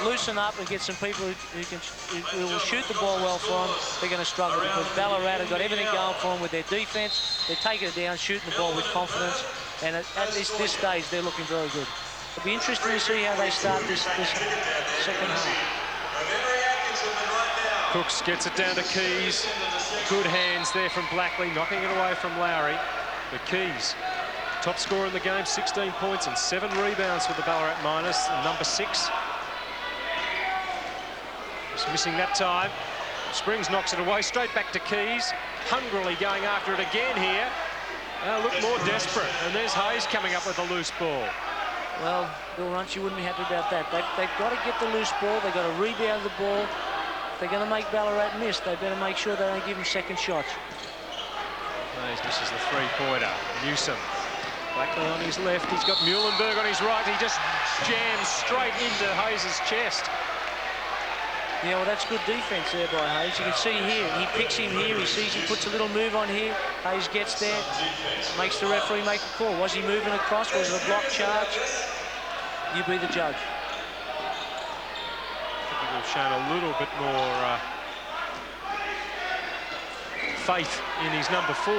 loosen up and get some people who will shoot the ball well for them, they're going to struggle, because Ballarat have got everything going for them with their defence. They're taking it down, shooting the ball with confidence, and at this stage, they're looking very good. It'll be interesting to see how they start this second half. Cooks gets it down to Keys. Good hands there from Blackley, knocking it away from Lowry. But Keys, top scorer in the game, 16 points and 7 rebounds for the Ballarat Miners, number 6. Just missing that time. Springs knocks it away, straight back to Keys. Hungrily going after it again here. Look more desperate. And there's Hayes coming up with a loose ball. Well, Bill Runch, you wouldn't be happy about that. They've got to get the loose ball. They've got to rebound the ball. If they're going to make Ballarat miss, they better make sure they don't give them second shots. Hayes misses the 3-pointer. Newsom. Blackley on his left. He's got Muhlenberg on his right. He just jams straight into Hayes' chest. Yeah, well, that's good defence there by Hayes. You can see here, he picks him here. He sees he puts a little move on here. Hayes gets there, makes the referee make a call. Was he moving across? Was it a block charge? You be the judge. I think we've shown a little bit more faith in his number 4,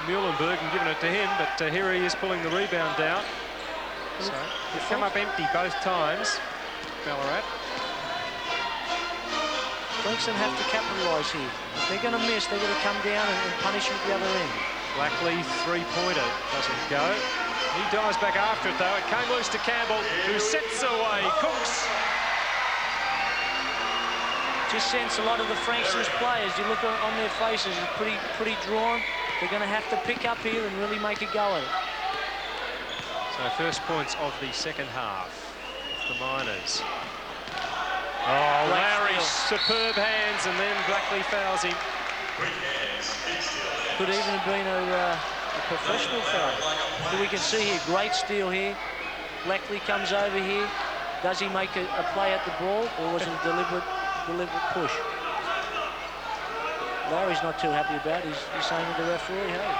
Muhlenberg, and giving it to him, but here he is pulling the rebound down. So they've come up empty both times, Ballarat. Frankston have to capitalise here. If they're going to miss, they're going to come down and punish him at the other end. Blackley, 3-pointer, doesn't go. He dives back after it, though. It came loose to Campbell, who sets away Cooks. Just sense a lot of the Frankston's players, you look on their faces, are pretty drawn. They're going to have to pick up here and really make a go at it. So first points of the second half of the Miners. Oh, Lowry's superb hands, and then Blackley fouls him. Could even have been a professional foul. But we can see here, great steal here. Blackley comes over here. Does he make a play at the ball, or was it a deliberate push? Lowry's not too happy about it. He's saying to the referee, hey.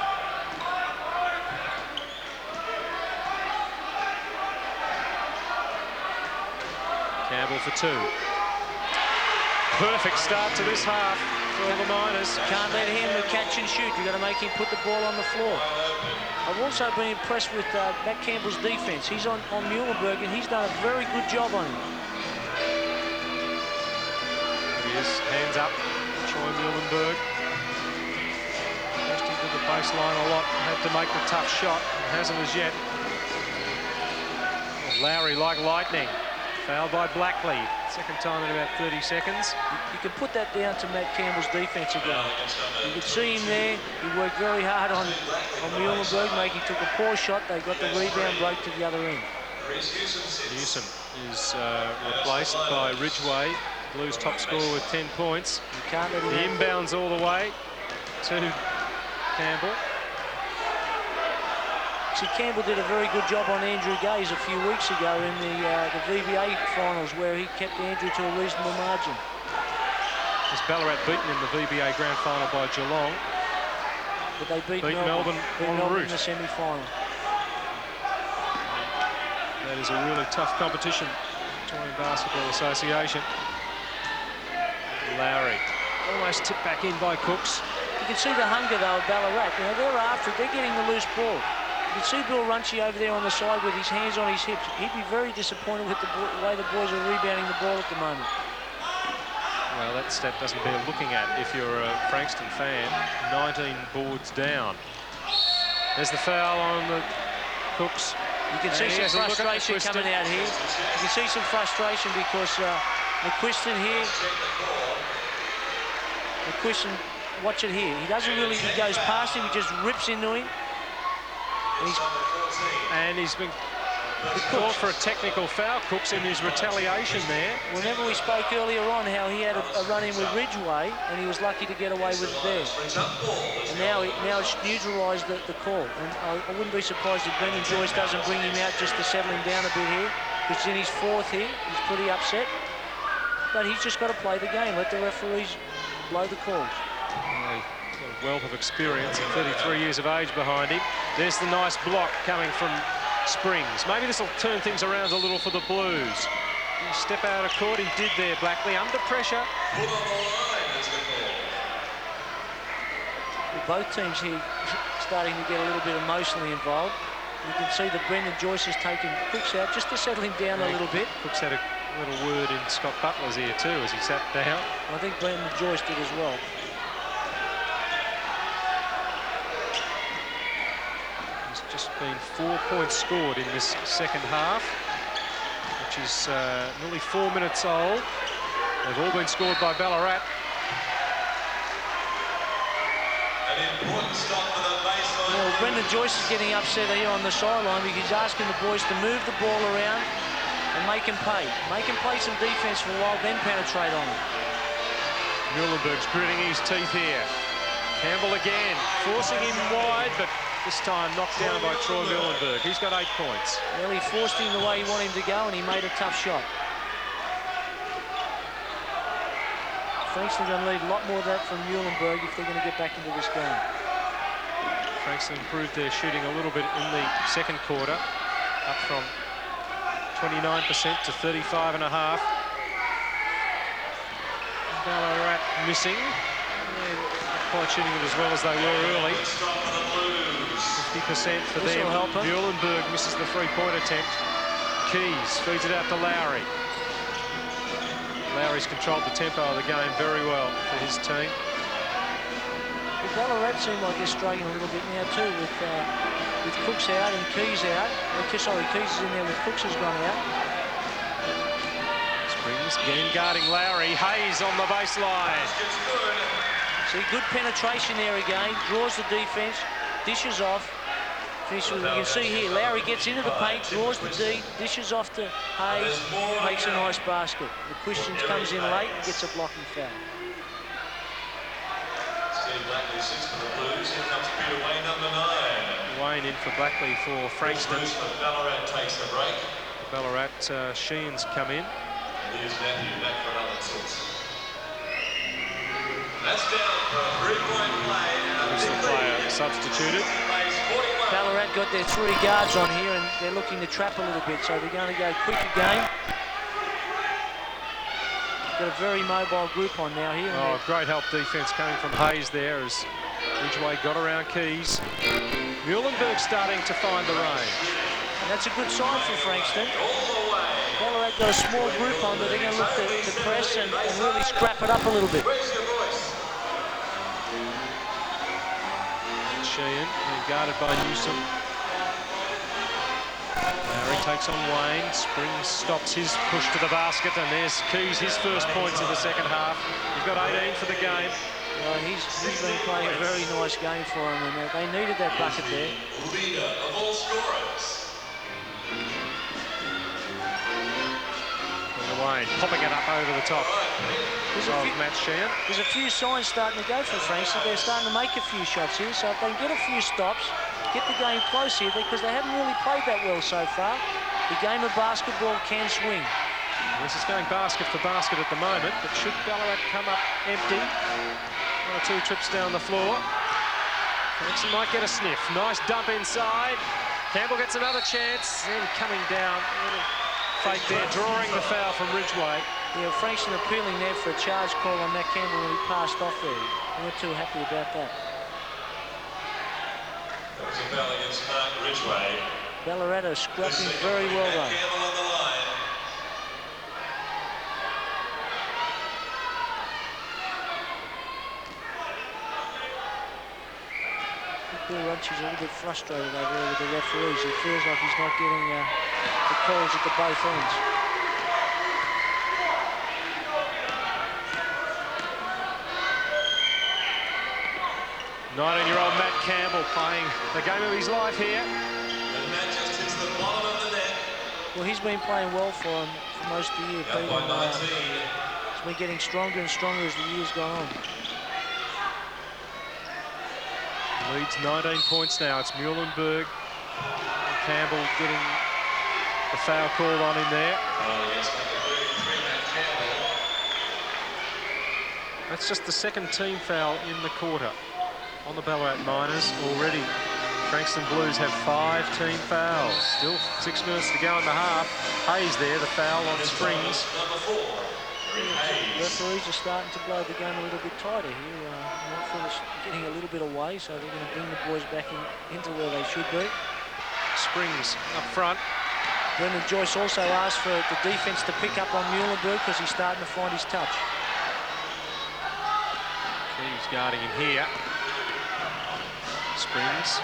Campbell for 2. Perfect start to this half for all the Miners. Can't let him catch and shoot. You've got to make him put the ball on the floor. I've also been impressed with Matt Campbell's defense. He's on Muhlenberg, and he's done a very good job on him. He is, hands up, Troy Muhlenberg. Pushed into the baseline a lot, had to make the tough shot, hasn't as yet. Lowry like lightning, fouled by Blackley. Second time in about 30 seconds. You can put that down to Matt Campbell's defence again. You could see him there. He worked very hard on Muhlenberg, he took a poor shot. They got the rebound break to the other end. Newsom is replaced by Ridgway. Blues top scorer with 10 points. You can't let him the inbounds all the way to Campbell. See, Campbell did a very good job on Andrew Gaze a few weeks ago in the VBA finals, where he kept Andrew to a reasonable margin. Was Ballarat beaten in the VBA grand final by Geelong? But they beat Melbourne en route in the semi-final. That is a really tough competition, Victorian Basketball Association. Lowry almost tipped back in by Cooks. You can see the hunger, though, of Ballarat. You know, they're after it. They're getting the loose ball. You can see Bill Runchie over there on the side with his hands on his hips. He'd be very disappointed with the way the boys are rebounding the ball at the moment. Well, that stat doesn't bear looking at if you're a Frankston fan. 19 boards down. There's the foul on the Cooks. You can see some frustration coming out here. You can see some frustration because McQuiston here. McQuiston, watch it here. He doesn't really, he goes past him, he just rips into him. And he's been Called for a technical foul, Cooks, in his retaliation there. Remember we spoke earlier on how he had a run-in with Ridgeway, and he was lucky to get away with it there. And now it's neutralised the call. And I wouldn't be surprised if Brendan Joyce doesn't bring him out just to settle him down a bit here, because in his fourth here, he's pretty upset. But he's just got to play the game. Let the referees blow the calls. A wealth of experience, and 33 years of age behind him. There's the nice block coming from Springs. Maybe this will turn things around a little for the Blues. Step out of court, he did there, Blackley, under pressure. Both teams here starting to get a little bit emotionally involved. You can see that Brendan Joyce has taken Cooks out just to settle him down a little bit. Cooks had a little word in Scott Butler's ear too as he sat down. I think Brendan Joyce did as well. Just been 4 points scored in this second half, which is nearly 4 minutes old. They've all been scored by Ballarat. An important stop for the baseline. Well, Brendan Joyce is getting upset here on the sideline because he's asking the boys to move the ball around and make him pay. Make him play some defence for a while, then penetrate on him. Muhlenberg's gritting his teeth here. Campbell again, forcing him wide, but this time knocked down by Troy Muhlenberg. He's got 8 points. Well, he forced him the way he wanted him to go, and he made a tough shot. Frankston going to need a lot more of that from Muhlenberg if they're going to get back into this game. Frankston improved their shooting a little bit in the second quarter, up from 29% to 35.5. Ballarat missing. Quite shooting it as well as they were early. 50% for them. Muhlenberg misses the three-point attempt. Keys feeds it out to Lowry. Lowry's controlled the tempo of the game very well for his team. The Ballarat seem like they're struggling a little bit now too with Cooks out and Keys out. Sorry, Keys is in there with Cooks has gone out. Springs again guarding Lowry. Hayes on the baseline. See, good penetration there again. Draws the defence, dishes off. Finishes with, you can see here, Lowry gets into the paint, draws the D, dishes off to Hayes, makes a nice basket. The Christians comes in late and gets a blocking foul. Steve Blackley sits for the Blues. Here comes Peter Wayne, number 9. Wayne in for Blackley for Frankston. Ballarat takes the break. Ballarat Sheehan's come in. Here's Matthew back for another tilt. That's down for a 3-point play. Who's the player substituted? Ballarat got their 3 guards on here and they're looking to trap a little bit, so they're going to go quick again. Got a very mobile group on now here. Oh, great help defence coming from Hayes there as Ridgeway got around Keys. Muhlenberg starting to find the range. And that's a good sign for Frankston. Ballarat got a small group on, but they're going to look to press and really scrap it up a little bit. Sheehan being guarded by Newsom. Lowry takes on Wayne. Springs stops his push to the basket, and there's Keys, his first points in the second half. He's got 18 for the game. Well, he's been playing a very nice game for them, and they needed that bucket there. Leader of all scorers. Wayne popping it up over the top. Matt Sheehan. There's a few signs starting to go for Frankston. They're starting to make a few shots here, so if they can get a few stops, get the game close here, because they haven't really played that well so far. The game of basketball can swing. This is going basket for basket at the moment, but should Ballarat come up empty, 1 or 2 trips down the floor, Frankston might get a sniff. Nice dump inside. Campbell gets another chance, then coming down. A little fake there, drawing the foul from Ridgeway. Yeah, Frankston appealing there for a charge call on Matt Campbell when he passed off there. They weren't too happy about that. That was a foul against Mark Ridgeway. Ballarat are scrapping very well though. Campbell on the line. Bill Runch is a little bit frustrated over there with the referees. He feels like he's not getting the calls at the both ends. 19-year-old Matt Campbell playing the game of his life here. And that just hits the bottom of the net. Well, he's been playing well for him for most of the year. He's been getting stronger and stronger as the year's gone on. Leads 19 points now. It's Muhlenberg. Campbell getting the foul called on him there. That's just the second team foul in the quarter on the Ballarat Miners already. Frankston Blues have 5 team fouls. Still 6 minutes to go in the half. Hayes there, the foul on Springs. Referees are starting to blow the game a little bit tighter here. Watford is getting a little bit away, so they're going to bring the boys back into where they should be. Springs up front. Brendan Joyce also asked for the defence to pick up on Muhlenberg because he's starting to find his touch. He's guarding him here. Springs.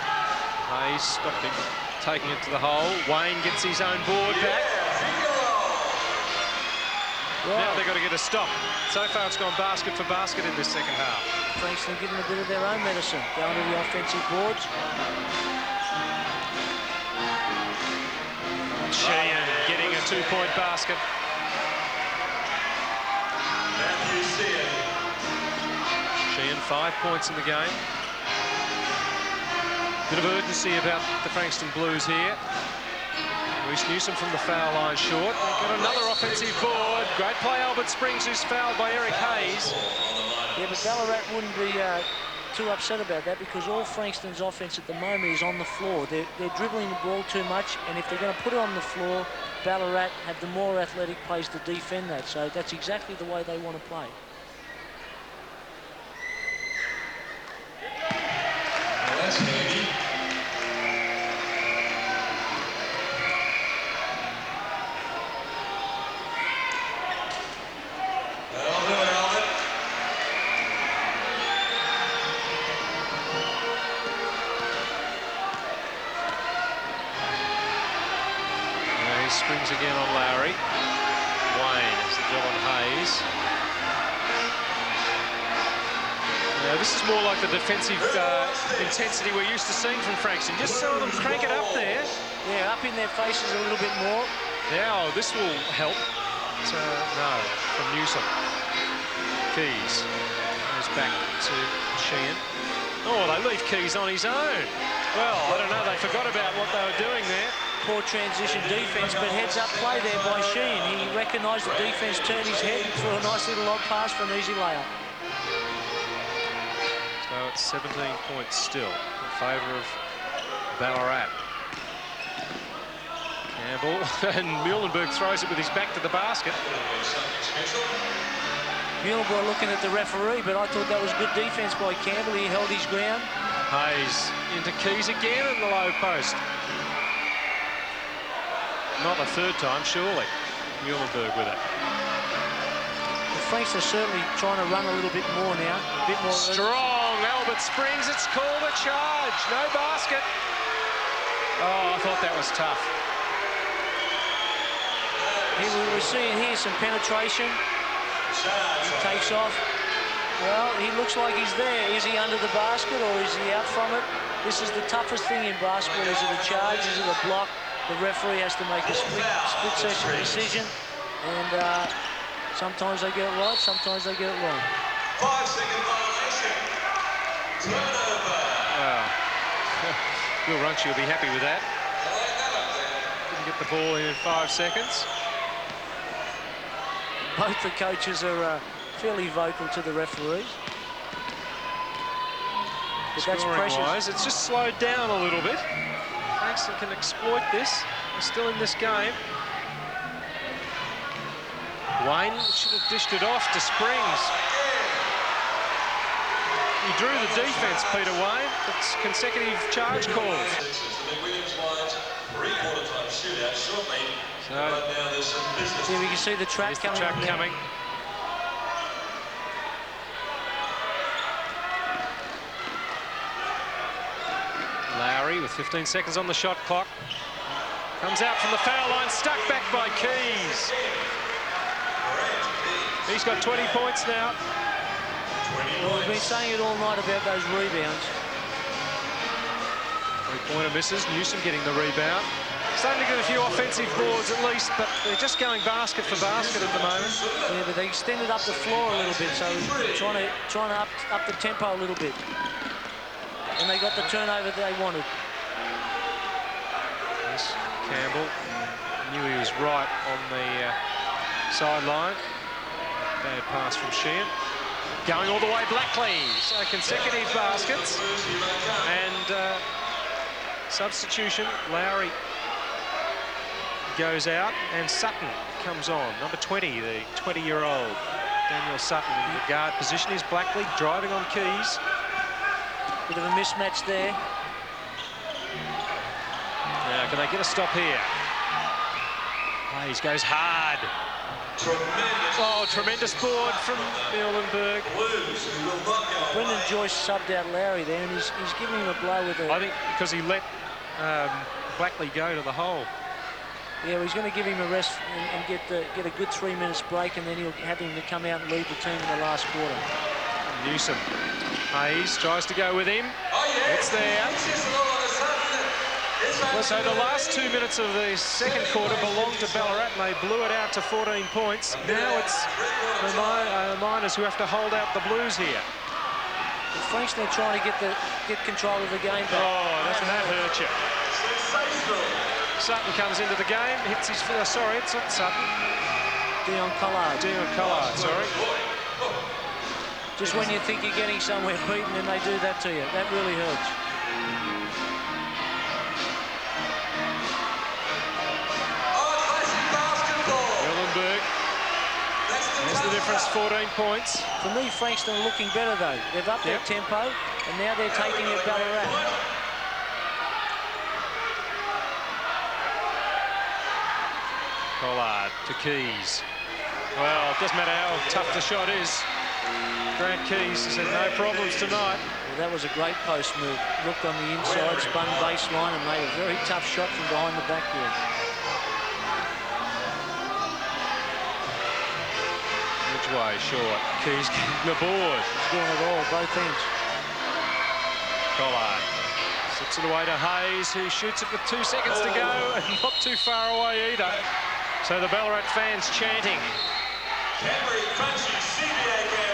Hayes stopped him, taking it to the hole. Wayne gets his own board back. Right. Now they've got to get a stop. So far it's gone basket for basket in this second half. Frankston giving a bit of their own medicine, going to the offensive boards. Sheehan getting a 2-point basket. Sheehan 5 points in the game. Bit of urgency about the Frankston Blues here. Reece Newsom from the foul line short. Got another offensive board. Great play, Albert Springs, who's fouled by Eric Hayes. Yeah, but Ballarat wouldn't be too upset about that because all Frankston's offense at the moment is on the floor. They're dribbling the ball too much, and if they're going to put it on the floor, Ballarat have the more athletic players to defend that. So that's exactly the way they want to play. Well, that's handy. Springs again on Lowry. Wayne has the job on Hayes. Now this is more like the defensive intensity we're used to seeing from Frankston. Just some of them crank it up there. Yeah, up in their faces a little bit more. Now this will help. No, from Newsom. Keys goes back to Sheehan. Oh, they leave Keys on his own. Well, I don't know, they forgot about what they were doing there. Poor transition defence, but heads-up play there by Sheehan. He recognised the defence, turned his head, threw a nice little long pass for an easy layup. So it's 17 points still in favour of Ballarat. Campbell and Muhlenberg throws it with his back to the basket. Muhlenberg looking at the referee, but I thought that was good defence by Campbell. He held his ground. Hayes into Keys again in the low post. Not the third time, surely. Muhlenberg with it. The Franks are certainly trying to run a little bit more now. A bit more strong. Albert Springs, it's called a charge. No basket. Oh, I thought that was tough. Here we're seeing here some penetration. He takes off. Well, he looks like he's there. Is he under the basket or is he out from it? This is the toughest thing in basketball. Is it a charge? Is it a block? The referee has to make a split-session decision, and sometimes they get it right, sometimes they get it wrong. 5-second violation. Turnover. Wow. Will Runchie will be happy with that. Didn't get the ball in 5 seconds. Both the coaches are fairly vocal to the referees. But that's Scoring-wise, it's just slowed down a little bit. Frankston can exploit this. They're still in this game. Wayne should have dished it off to Springs. He drew the defence, Peter Wayne. It's consecutive charge calls. So, see, we can see the track coming. Lowry with 15 seconds on the shot clock. Comes out from the foul line, stuck back by Keys. He's got 20 points now. Well, we've been saying it all night about those rebounds. Three-pointer misses. Newsom getting the rebound. starting to get a few offensive boards at least, but they're just going basket for basket at the moment. Yeah, but they extended up the floor a little bit, so trying to up the tempo a little bit. And they got the turnover they wanted. Yes, Campbell knew he was right on the sideline. Bad pass from Sheehan. Going all the way, Blackley. So consecutive baskets. And substitution, Lowry goes out and Sutton comes on. Number 20, the 20-year-old Daniel Sutton in the guard position. Is Blackley driving on Keys. Bit of a mismatch there. Now, can they get a stop here? Hayes goes hard. Tremendous board from Muhlenberg. Brendan Joyce subbed out Lowry there, and he's giving him a blow with it. I think because he let Blackley go to the hole. Yeah, well, he's going to give him a rest and get a good 3 minutes break, and then he'll have him to come out and lead the team in the last quarter. Newsom. Hayes tries to go with him. It's there. So the last 2 minutes of the second quarter belonged to Ballarat, and they blew it out to 14 points. Now it's the Miners who have to hold out the Blues here. Frankston are trying to get control of the game back. Oh, doesn't that hurt you? Sutton comes into the game, hits his... sorry, it's not Sutton. Dion Collard. Dion Collard, sorry. Just when you think you're getting somewhere beaten, and they do that to you. That really hurts. Muhlenberg. There's the difference, 14 points. For me, Frankston are looking better, though. They've upped their tempo, and now they're taking it Ballarat. Collard to Keys. Well, it doesn't matter how tough the shot is. Grant Keys has had no problems tonight. Well, that was a great post move. Looked on the inside, spun baseline, and made a very tough shot from behind the backboard. Ridgway short. Keys getting the board. He's doing it all, both ends. Collard sits it away to Hayes, who shoots it with 2 seconds to go, and not too far away either. So the Ballarat fans chanting.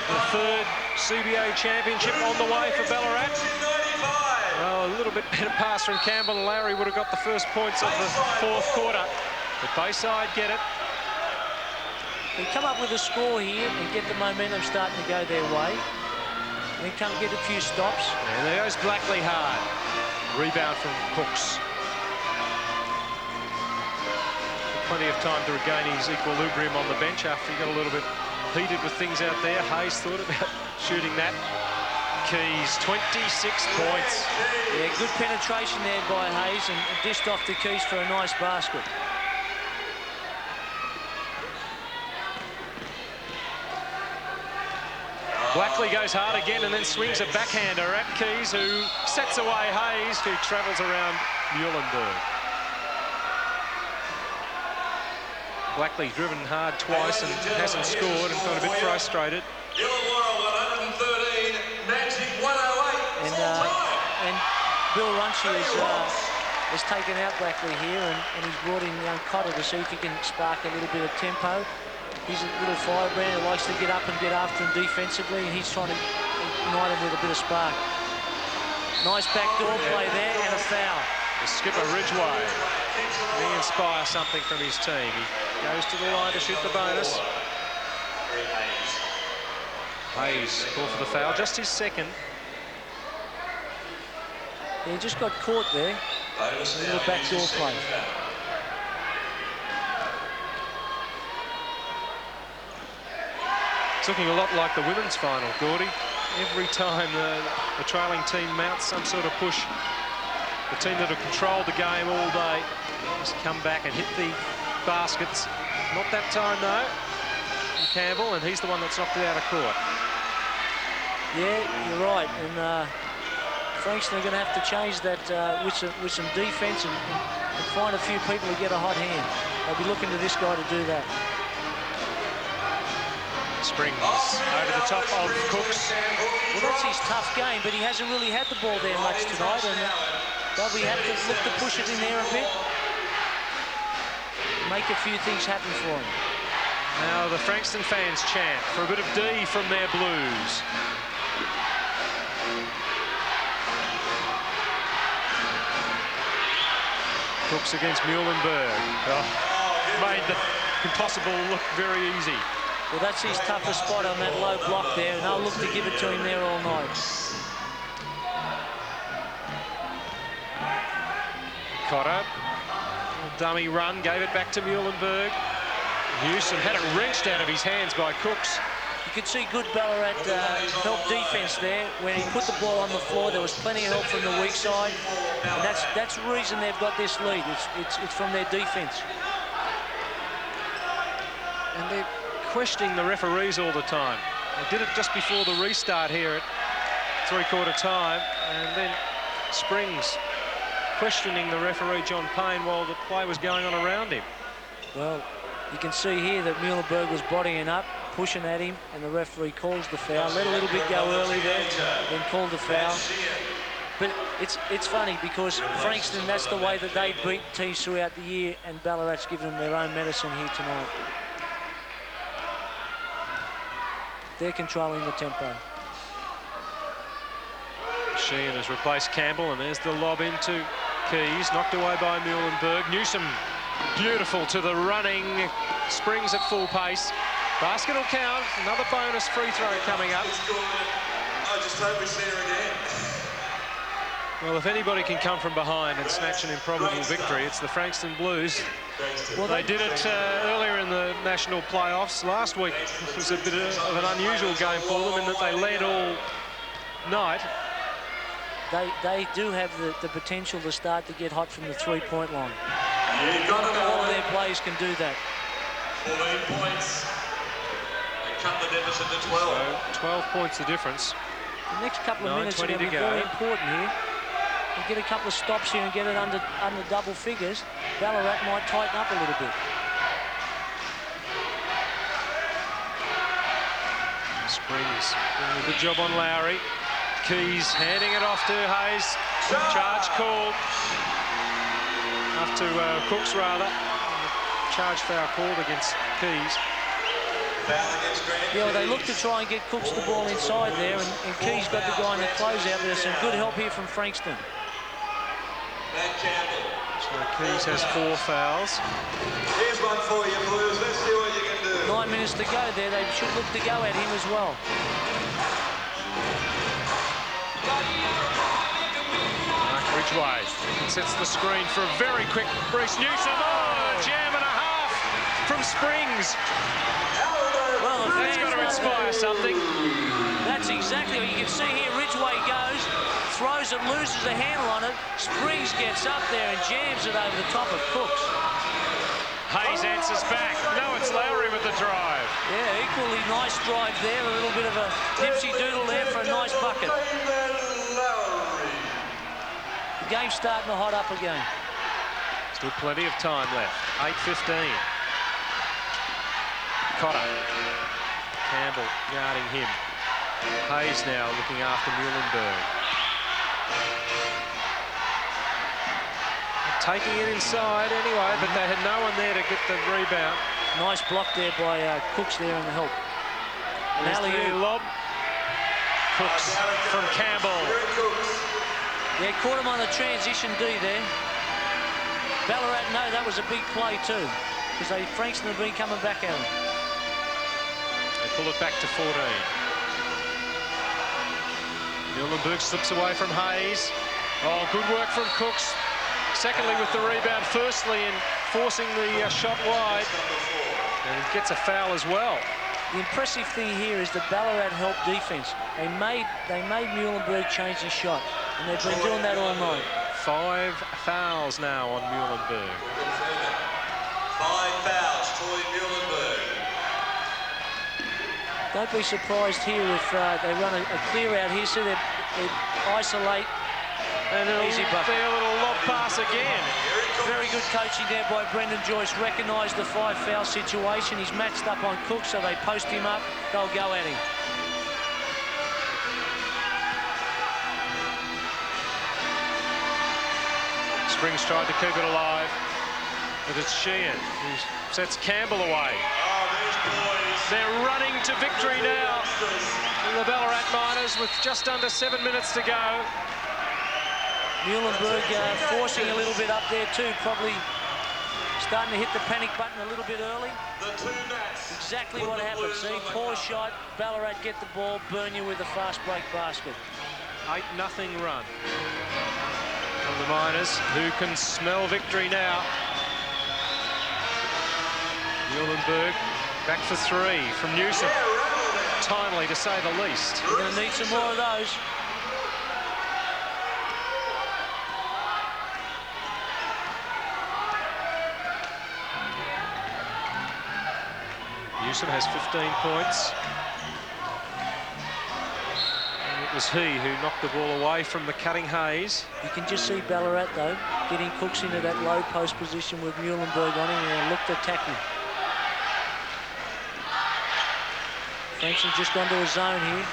The third CBA championship on the way for Ballarat. Well, a little bit better pass from Campbell, and Lowry would have got the first points of the fourth quarter. But Bayside get it. They come up with a score here and get the momentum starting to go their way. And then come get a few stops. And there goes Blackley hard. Rebound from Cooks. Plenty of time to regain his equilibrium on the bench after he got a little bit heated with things out there. Hayes thought about shooting that. Keys, 26 points. Yeah, good penetration there by Hayes, and dished off to Keys for a nice basket. Blackley goes hard again and then swings a backhander at Keys, who sets away Hayes, who travels around Muhlenberg. Blackley driven hard twice and hasn't scored and got a bit frustrated. And Bill Runchy has taken out Blackley here, and he's brought in young Cotter to see if he can spark a little bit of tempo. He's a little firebrand who likes to get up and get after him defensively, and he's trying to ignite him with a bit of spark. Nice backdoor play there, and a foul. The skipper Ridgway, he inspires something from his team. He goes to the line to shoot the bonus. Hayes called for the foul, just his second. Yeah, he just got caught there. A little backdoor play. It's looking a lot like the women's final, Gordy. Every time the trailing team mounts some sort of push, the team that have controlled the game all day just come back and hit the baskets. Not that time, though, from Campbell, and he's the one that's knocked it out of court. Yeah, you're right. And Frankston are going to have to change that with some defence and find a few people to get a hot hand. They'll be looking to this guy to do that. Springs over the top of Cooks. Well, that's his tough game, but he hasn't really had the ball there much tonight, and they'll be have to look to push it in there a bit. make a few things happen for them. Now the Frankston fans chant for a bit of D from their Blues. Cooks against Muhlenberg. Oh, made the impossible look very easy. Well, that's his toughest spot on that low block there, and they'll look to give it to him there all night. Cotter, dummy run, gave it back to Muhlenberg. Newsom had it wrenched out of his hands by Cooks. You could see good Ballarat help defence there. When he put the ball on the floor, there was plenty of help from the weak side, and that's the reason they've got this lead. It's from their defence. And they're questioning the referees all the time. They did it just before the restart here at three-quarter time, and then Springs questioning the referee, John Payne, while the play was going on around him. Well, you can see here that Muhlenberg was bodying up, pushing at him, and the referee calls the foul. Let a little bit go early there, then called the foul. But it's funny because Frankston, that's the way that they beat teams throughout the year, and Ballarat's given them their own medicine here tonight. They're controlling the tempo. Sheehan has replaced Campbell, and there's the lob into Keys, knocked away by Muhlenberg. Newsom, beautiful to the running. Springs at full pace. Basket will count. Another bonus free throw coming up. I just hope we see her again. Well, if anybody can come from behind and snatch an improbable victory, it's the Frankston Blues. Well, they did it earlier in the national playoffs. Last week it was a bit of an unusual game for them in that they led all night. They do have the potential to start to get hot from the three-point line. All of their players can do that. 14 points. They cut the deficit to 12. So 12 points the difference. The next couple of minutes are going to be very important here. You get a couple of stops here and get it under double figures, Ballarat might tighten up a little bit. Springs doing a good job on Lowry. Keys handing it off to Hayes. Charge called. Off to Cooks, rather. Charge foul called against Keys. Yeah, well, they look to try and get Cooks the ball inside there, and Keys got the guy in the closeout. There's some good help here from Frankston. So Keys has 4 fouls. Here's one for you, Blues. Let's see what you can do. 9 minutes to go there. They should look to go at him as well. Mark Ridgway sets the screen for a very quick Bruce Newsom. Oh, jam and a half from Springs. Well, that's got to inspire something. That's exactly what you can see here. Ridgway goes, throws it, loses a handle on it. Springs gets up there and jams it over the top of Cooks. Hayes answers back. No, it's Lowry with the drive. Yeah, equally nice drive there. A little bit of a dipsy-doodle there for a nice bucket. The game's starting to hot up again. Still plenty of time left. 8:15. Cotter. Campbell guarding him. Hayes now looking after Muhlenberg. Taking it inside anyway, but they had no one there to get the rebound. Nice block there by Cooks there in the help. There's the lob. Cooks from Campbell. Yeah, caught him on the transition D there. Ballarat know that was a big play too, because Frankston have been coming back at him. They pull it back to 14. Muhlenberg slips away from Hayes. Oh, good work from Cooks. Secondly with the rebound, firstly in forcing the shot wide. And he gets a foul as well. The impressive thing here is the Ballarat help defence. They made Muhlenberg change his shot, and they've been doing that all night. 5 fouls now on Muhlenberg. 5 fouls, Troy Muhlenberg. Don't be surprised here if they run a clear out here, so they isolate. And easy bucket. A little lob pass again. Very good coaching there by Brendan Joyce. Recognised the 5 foul situation. He's matched up on Cook, so they post him up. They'll go at him. Springs tried to keep it alive. But it's Sheehan who sets Campbell away. They're running to victory now. The Ballarat Miners with just under 7 minutes to go. Muhlenberg forcing a little bit up there too, probably starting to hit the panic button a little bit early. Exactly what happened. See, poor shot, Ballarat get the ball, burn you with a fast break basket. 8-0 run from the Miners, who can smell victory now. Muhlenberg back for three from Newsom. Timely, to say the least. We're going to need some more of those. Newsom has 15 points. And it was he who knocked the ball away from the cutting Hayes. You can just see Ballarat, though, getting Cooks into that low post position with Muhlenberg on him and looked attacking. Frankston's just gone to a zone here.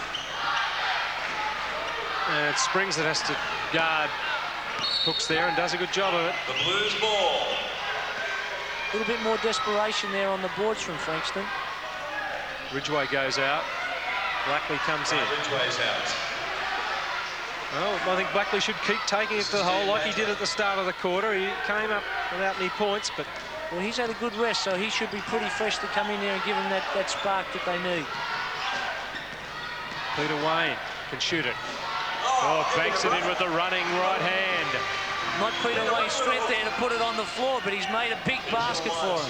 And it's Springs that has to guard Cooks there and does a good job of it. The Blues ball. A little bit more desperation there on the boards from Frankston. Ridgway goes out. Blackley comes in. Ridgway's out. Well, I think Blackley should keep taking it to the hole like he did at the start of the quarter. He came up without any points, but... Well, he's had a good rest, so he should be pretty fresh to come in there and give him that spark that they need. Peter Wayne can shoot it. Oh, banks it in with the running right hand. Not Peter Wayne's strength there to put it on the floor, but he's made a big basket for him.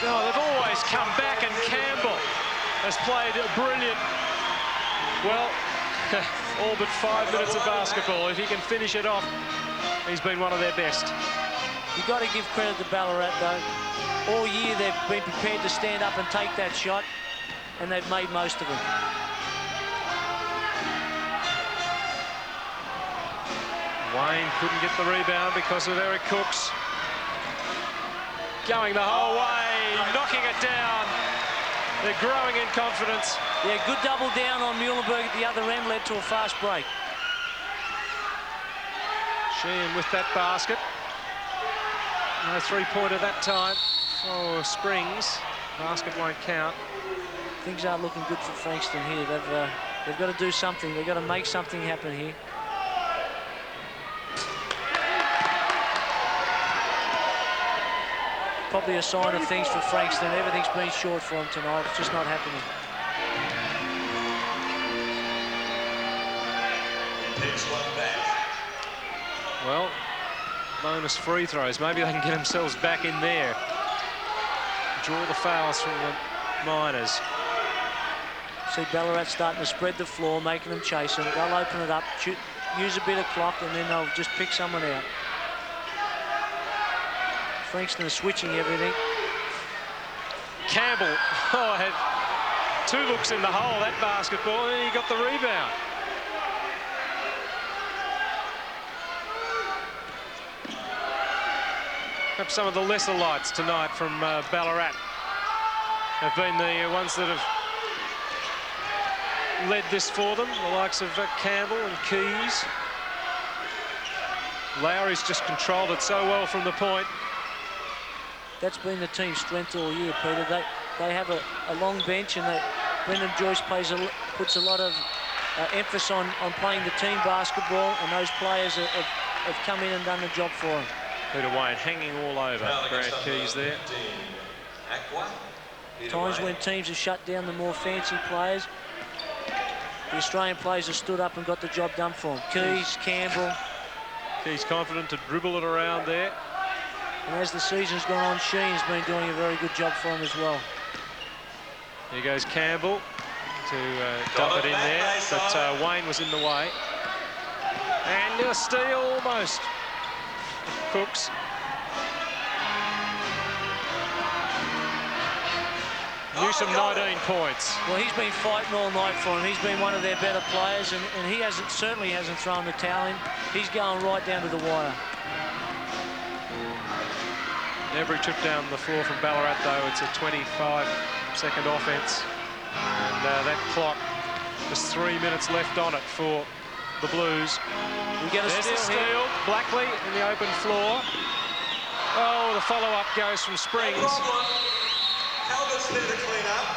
Oh, they've always come back, and Campbell has played brilliant. Well, all but 5 minutes of basketball. If he can finish it off, he's been one of their best. You've got to give credit to Ballarat, though. All year they've been prepared to stand up and take that shot, and they've made most of them. Wayne couldn't get the rebound because of Eric Cooks. Going the whole way, knocking it down. They're growing in confidence. Yeah, good double down on Muhlenberg at the other end led to a fast break. Sheehan with that basket. No three-pointer that time for Springs. Basket won't count. Things aren't looking good for Frankston here. They've got to do something. They've got to make something happen here. Probably a sign of things for Frankston. Everything's been short for him tonight. It's just not happening. Takes one back. Well, bonus free throws. Maybe they can get themselves back in there. Draw the fouls from the Miners. See Ballarat starting to spread the floor, making them chase them. They'll open it up, shoot, use a bit of clock, and then they'll just pick someone out. Frankston is switching everything. Campbell, had 2 looks in the hole, that basketball, and he got the rebound. Perhaps some of the lesser lights tonight from Ballarat have been the ones that have led this for them, the likes of Campbell and Keys. Lowry's just controlled it so well from the point. That's been the team's strength all year, Peter. They have a long bench, and Brendan Joyce puts a lot of emphasis on playing the team basketball, and those players have come in and done the job for him. Peter Wayne hanging all over Grant Keys there. Times when teams have shut down the more fancy players, the Australian players have stood up and got the job done for them. Keys, Campbell. Keys confident to dribble it around there. And as the season's gone on, Sheen's been doing a very good job for him as well. Here goes Campbell to dump it in there, but Wayne was in the way. And a steal almost. Cooks. Newsom 19 points. Well, he's been fighting all night for him. He's been one of their better players, and he certainly hasn't thrown the towel in. He's going right down to the wire. Every trip down the floor from Ballarat, though, it's a 25-second offence. And that clock, just 3 minutes left on it for the Blues. We get a There's the steal here. steal. Blackley in the open floor. Oh, the follow-up goes from Springs. Calvert's there to clean up.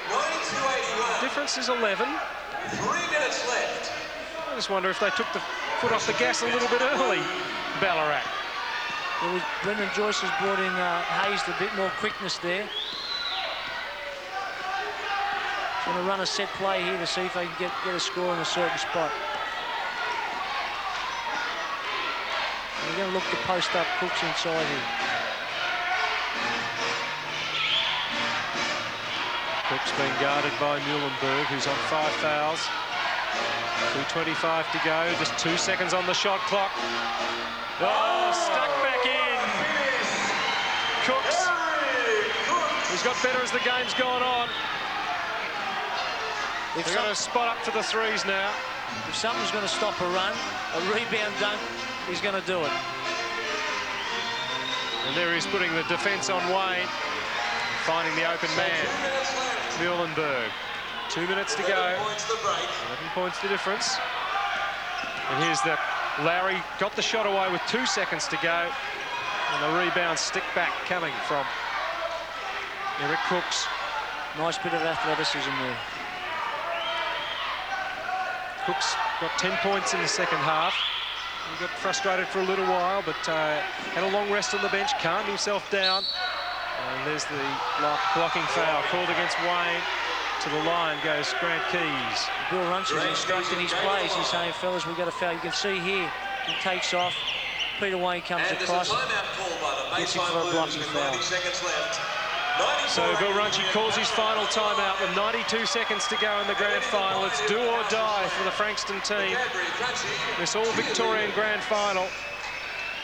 92-81. Difference is 11. 3 minutes left. I just wonder if they took the foot off the gas a little bit early, Ballarat. Brendan Joyce has brought in Hayes a bit more quickness there. Going to run a set play here to see if they can get a score in a certain spot. They're going to look to post up Cooks inside here. Cooks being guarded by Muhlenberg, who's on 5 fouls. 2:25 to go, just 2 seconds on the shot clock. Oh, stuck back in. Cooks. He's got better as the game's gone on. They've got to spot up for the threes now. If something's going to stop a run, a rebound dunk, he's going to do it. And there he's putting the defence on Wayne, finding the open man, Muhlenberg. 2 minutes to go. 11 points the difference. And here's the Lowry got the shot away with 2 seconds to go. And the rebound stick back coming from Eric Cooks. Nice bit of athleticism there. Cooks got 10 points in the second half. He got frustrated for a little while, but had a long rest on the bench, calmed himself down. And there's the blocking foul called against Wayne. To the line goes Grant Keys. Bill Runch is instructing his plays. He's saying, fellas, we've got a foul. You can see here, he takes off. Peter Wayne comes across. Gets him for a blocking foul. So Bill Runchie calls his final timeout with 92 seconds to go in the grand final. It's do or die for the Frankston team. This all-Victorian grand final.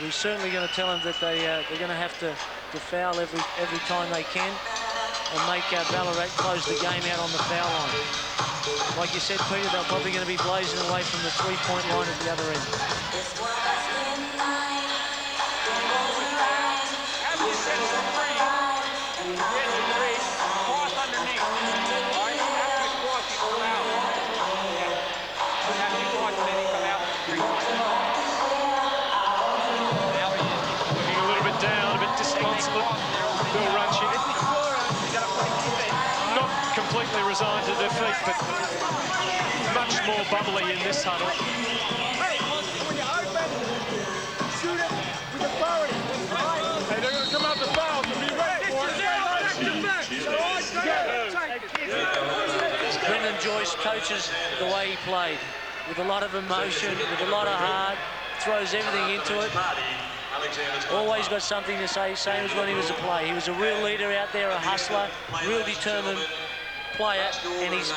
We're certainly going to tell them that they're going to have to foul every time they can and make Ballarat close the game out on the foul line. Like you said, Peter, they're probably going to be blazing away from the three-point line at the other end. Looking a little bit down, a bit disconsolate. Bill Runchie. Not completely resigned to defeat, but much more bubbly in this huddle. Hey, when you open, shoot it with authority. Hey, they're going to come out the foul to be ready for it. Brendan Joyce coaches the way he played, with a lot of emotion, with a lot of heart, throws everything into it. Always got something to say, same as when he was a player. He was a real leader out there, a hustler, real determined player, and he's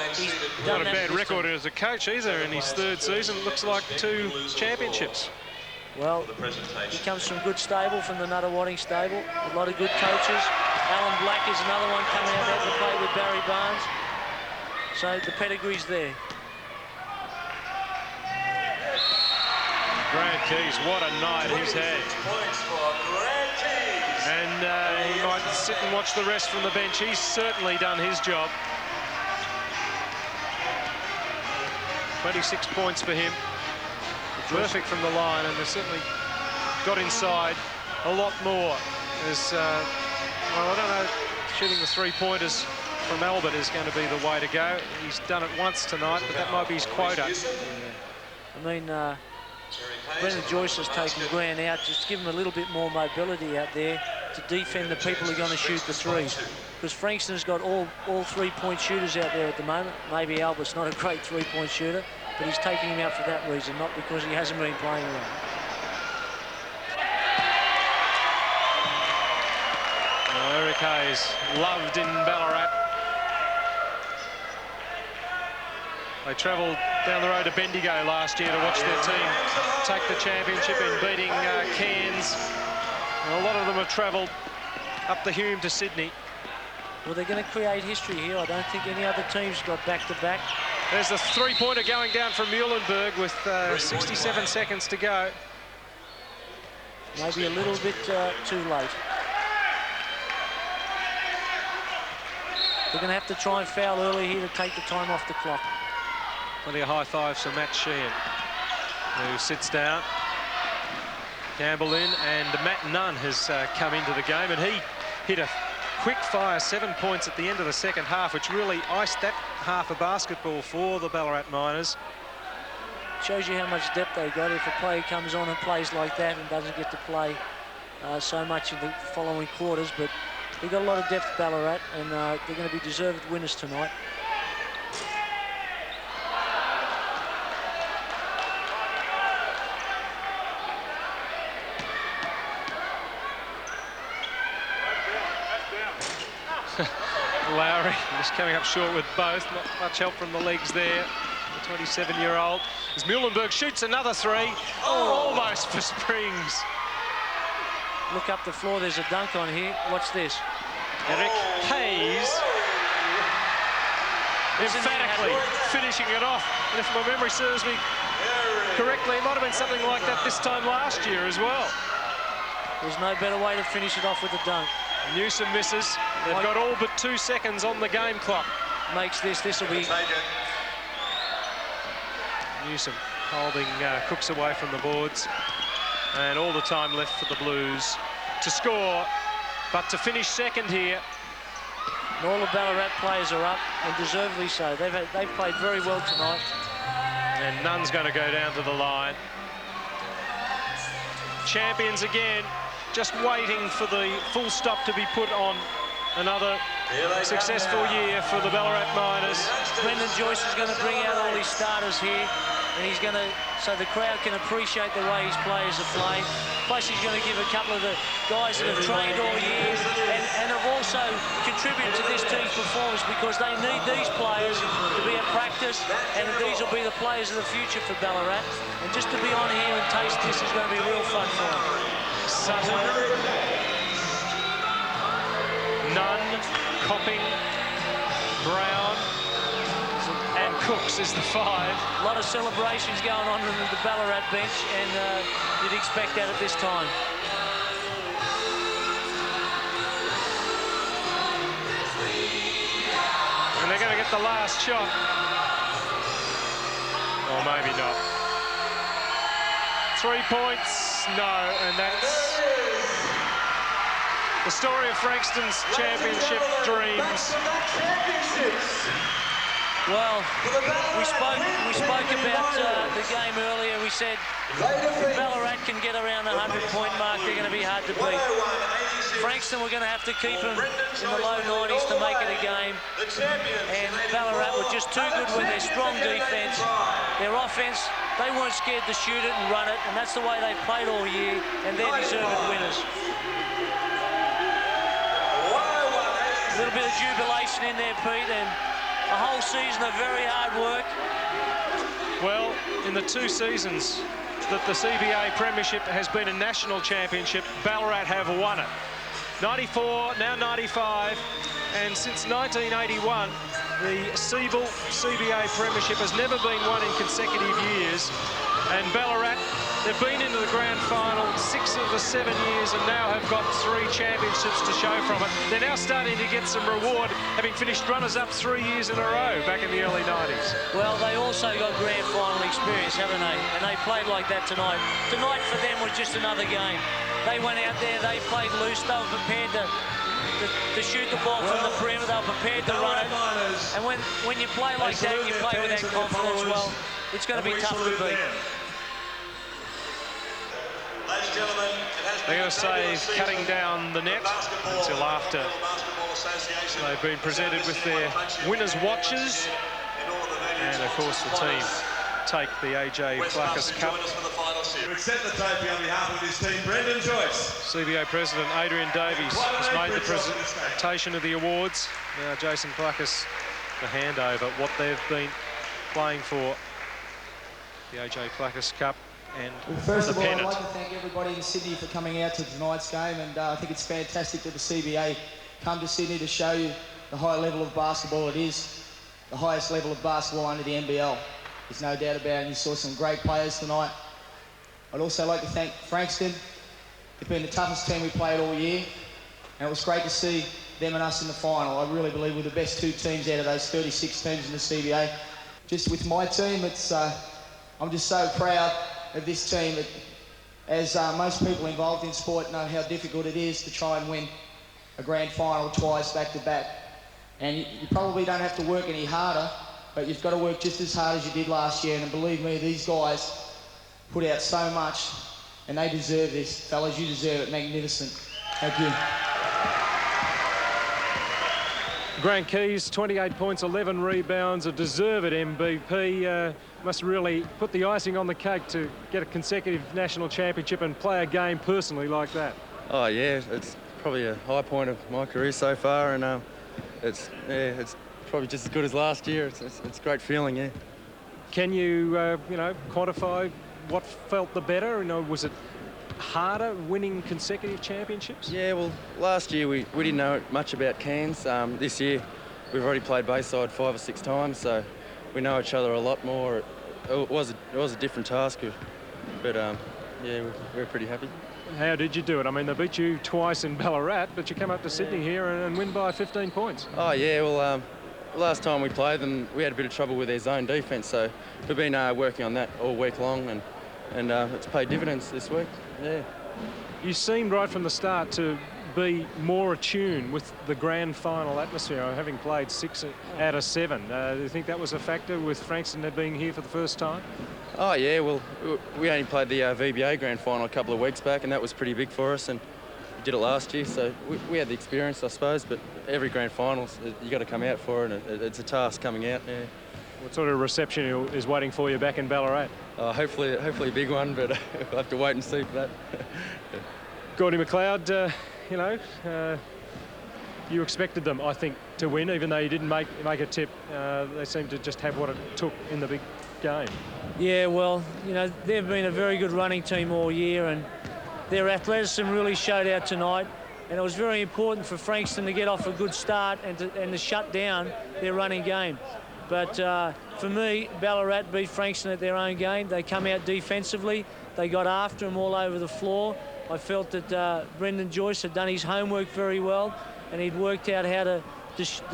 done Not a that bad record as a coach either in his third season. Looks like 2 championships. Well, he comes from good stable, from the Nuttawading stable. A lot of good coaches. Alan Black is another one coming out there to play with Barry Barnes. So the pedigree's there. Grant Keys, what a night he's had. And he might sit and watch the rest from the bench. He's certainly done his job. 26 points for him. Perfect from the line, and they've certainly got inside a lot more. There's, well, I don't know, shooting the three-pointers from Albert is going to be the way to go. He's done it once tonight, but that might be his quota. Yeah. I mean, Brendan Joyce has taken Grant out, just give him a little bit more mobility out there to defend the people who are going to shoot the threes. Because Frankston's got all three-point shooters out there at the moment. Maybe Albert's not a great three-point shooter, but he's taking him out for that reason, not because he hasn't been playing well. Eric Hayes, loved in Ballarat. They travelled down the road to Bendigo last year to watch their team take the championship in beating Cairns. And a lot of them have travelled up the Hume to Sydney. Well, they're going to create history here. I don't think any other team's got back-to-back. There's the three-pointer going down from Muhlenberg with 67 seconds to go. Maybe a little bit too late. They're going to have to try and foul early here to take the time off the clock. Plenty of high fives for Matt Sheehan, who sits down. Campbell in, and Matt Nunn has come into the game, and he hit a quick fire 7 points at the end of the second half, which really iced that half of basketball for the Ballarat Miners. Shows you how much depth they got if a player comes on and plays like that and doesn't get to play so much in the following quarters. But they've got a lot of depth, Ballarat, and they're going to be deserved winners tonight. Lowry just coming up short with both. Not much help from the legs there. The 27-year-old. As Muhlenberg shoots another three. Oh, almost for Springs. Look up the floor. There's a dunk on here. Watch this. Eric Hayes emphatically finishing it off. And if my memory serves me correctly, it might have been something like that this time last year as well. There's no better way to finish it off with a dunk. Newsom misses. They've got all but 2 seconds on the game clock. Makes this will be... Newsom holding Cooks away from the boards. And all the time left for the Blues to score, but to finish second here. And all the Ballarat players are up, and deservedly so. They've played very well tonight. And Nunn's going to go down to the line. Champions again, just waiting for the full stop to be put on another successful year for the Ballarat Miners. Brendan Joyce is going to bring out all his starters here, and he's going to, so the crowd can appreciate the way his players have played. Plus, he's going to give a couple of the guys that have trained all year and have also contributed to this team's performance, because they need these players to be at practice, and these will be the players of the future for Ballarat. And just to be on here and taste this is going to be real fun for them. Sutton, Nunn, Copping, Brown, and Cooks is the 5. A lot of celebrations going on in the Ballarat bench, and you'd expect that at this time. And they're going to get the last shot. Or maybe not. 3 points, no, and that's the story of Frankston's championship dreams. Well, we spoke about the game earlier. We said if Ballarat can get around the 100-point mark, they're going to be hard to beat. Frankston, we're going to have to keep them in the low 90s to make it a game. And Ballarat were just too good with their strong defence. Their offence, they weren't scared to shoot it and run it, and that's the way they played all year, and they're deserved winners. A little bit of jubilation in there, Pete, and a whole season of very hard work. Well, in the 2 seasons that the CBA Premiership has been a national championship, Ballarat have won it. 94, now 95, and since 1981, the CBA Premiership has never been won in consecutive years. And Ballarat, they've been into the grand final 6 of the 7 years and now have got 3 championships to show from it. They're now starting to get some reward, having finished runners-up 3 years in a row back in the early 90s. Well, they also got grand final experience, haven't they? And they played like that tonight. Tonight for them was just another game. They went out there, they played loose, they were prepared to shoot the ball from the perimeter, they were prepared to run it. And when you play like that, you play with that confidence, well, it's going to be tough to beat. They're going to save cutting down the net until after they've been presented with their winners' watches. And, of course, the team take the AJ Flaccus Cup. To accept the trophy on behalf of his team, Brendan Joyce. CBA President Adrian Davies has made the presentation of the awards. Now Jason Flaccus, the handover, what they've been playing for, the AJ Flaccus Cup and First the of all, pennant. I'd like to thank everybody in Sydney for coming out to tonight's game, and I think it's fantastic that the CBA come to Sydney to show you the high level of basketball it is, the highest level of basketball under the NBL. There's no doubt about it. You saw some great players tonight. I'd also like to thank Frankston. They've been the toughest team we played all year, and it was great to see them and us in the final. I really believe we're the best 2 teams out of those 36 teams in the CBA. just with my team, it's I'm just so proud of this team. As most people involved in sport know how difficult it is to try and win a grand final twice back to back. And you probably don't have to work any harder, but you've got to work just as hard as you did last year. And believe me, these guys put out so much, and they deserve this. Fellas, you deserve it. Magnificent. Thank you. Grant Keys, 28 points, 11 rebounds, a deserved MVP. Must really put the icing on the cake to get a consecutive national championship and play a game personally like that. Oh yeah, it's probably a high point of my career so far, and it's probably just as good as last year. It's a great feeling, yeah. Can you quantify what felt the better? Was it harder winning consecutive championships? Yeah, well, last year we didn't know much about Cairns. This year we've already played Bayside 5 or 6 times, so we know each other a lot more. It was a different task, but yeah, we're pretty happy. How did you do it? I mean, they beat you twice in Ballarat, but you come up to Sydney here and win by 15 points. Oh yeah, well, last time we played them, we had a bit of trouble with their zone defence, so we've been working on that all week long, and it's paid dividends this week. Yeah. You seemed right from the start to be more attuned with the grand final atmosphere, having played 6 out of 7. Do you think that was a factor with Frankston being here for the first time? Oh yeah, well, we only played the VBA grand final a couple of weeks back, and that was pretty big for us, and we did it last year, so we had the experience, I suppose, but every grand final you got to come out for it, and it's a task coming out. Yeah. What sort of reception is waiting for you back in Ballarat? Hopefully a big one, but we'll have to wait and see for that. Gordy McLeod, you expected them, I think, to win, even though you didn't make a tip. They seemed to just have what it took in the big game. Yeah, well, they've been a very good running team all year, and their athleticism really showed out tonight. And it was very important for Frankston to get off a good start and to shut down their running game. But for me, Ballarat beat Frankston at their own game. They come out defensively. They got after them all over the floor. I felt that Brendan Joyce had done his homework very well, and he'd worked out how to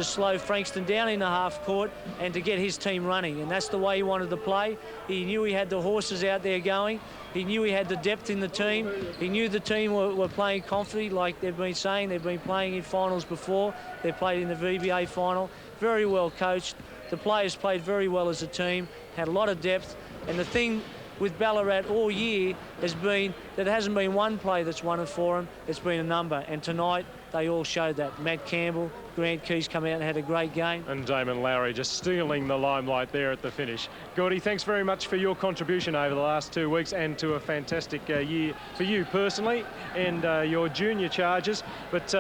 slow Frankston down in the half court and to get his team running. And that's the way he wanted to play. He knew he had the horses out there going. He knew he had the depth in the team. He knew the team were playing confidently, like they've been saying. They've been playing in finals before. They played in the VBA final. Very well coached. The players played very well as a team, had a lot of depth. And the thing with Ballarat all year has been that there hasn't been one play that's won it for them. It's been a number. And tonight, they all showed that. Matt Campbell, Grant Keys come out and had a great game. And Damon Lowry just stealing the limelight there at the finish. Gordy, thanks very much for your contribution over the last 2 weeks and to a fantastic year for you personally and your junior charges. But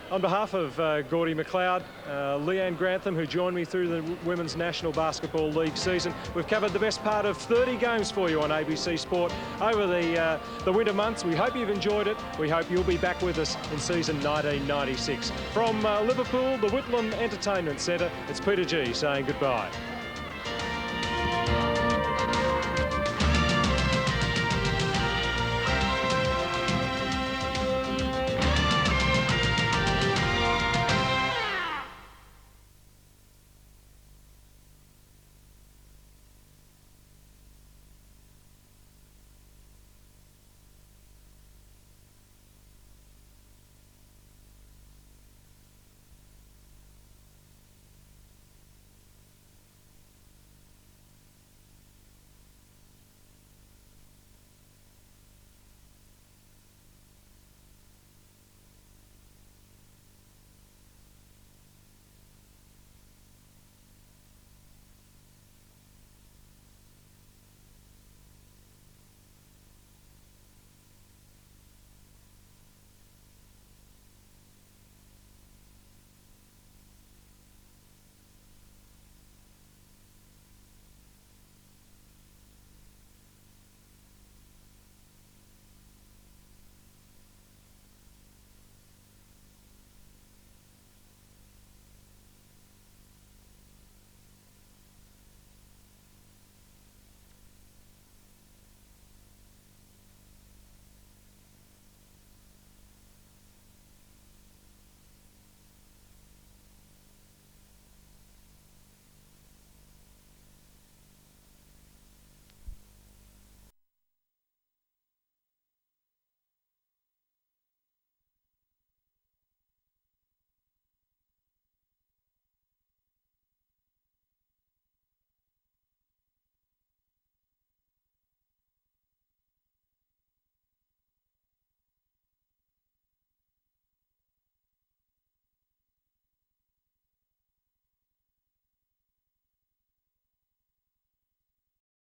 on behalf of Gordy McLeod, Leanne Grantham, who joined me through the Women's National Basketball League season, we've covered the best part of 30 games for you on ABC Sport over the winter months. We hope you've enjoyed it. We hope you'll be back with us in season 1996. From Liverpool, the Whitlam Entertainment Centre, it's Peter G saying goodbye.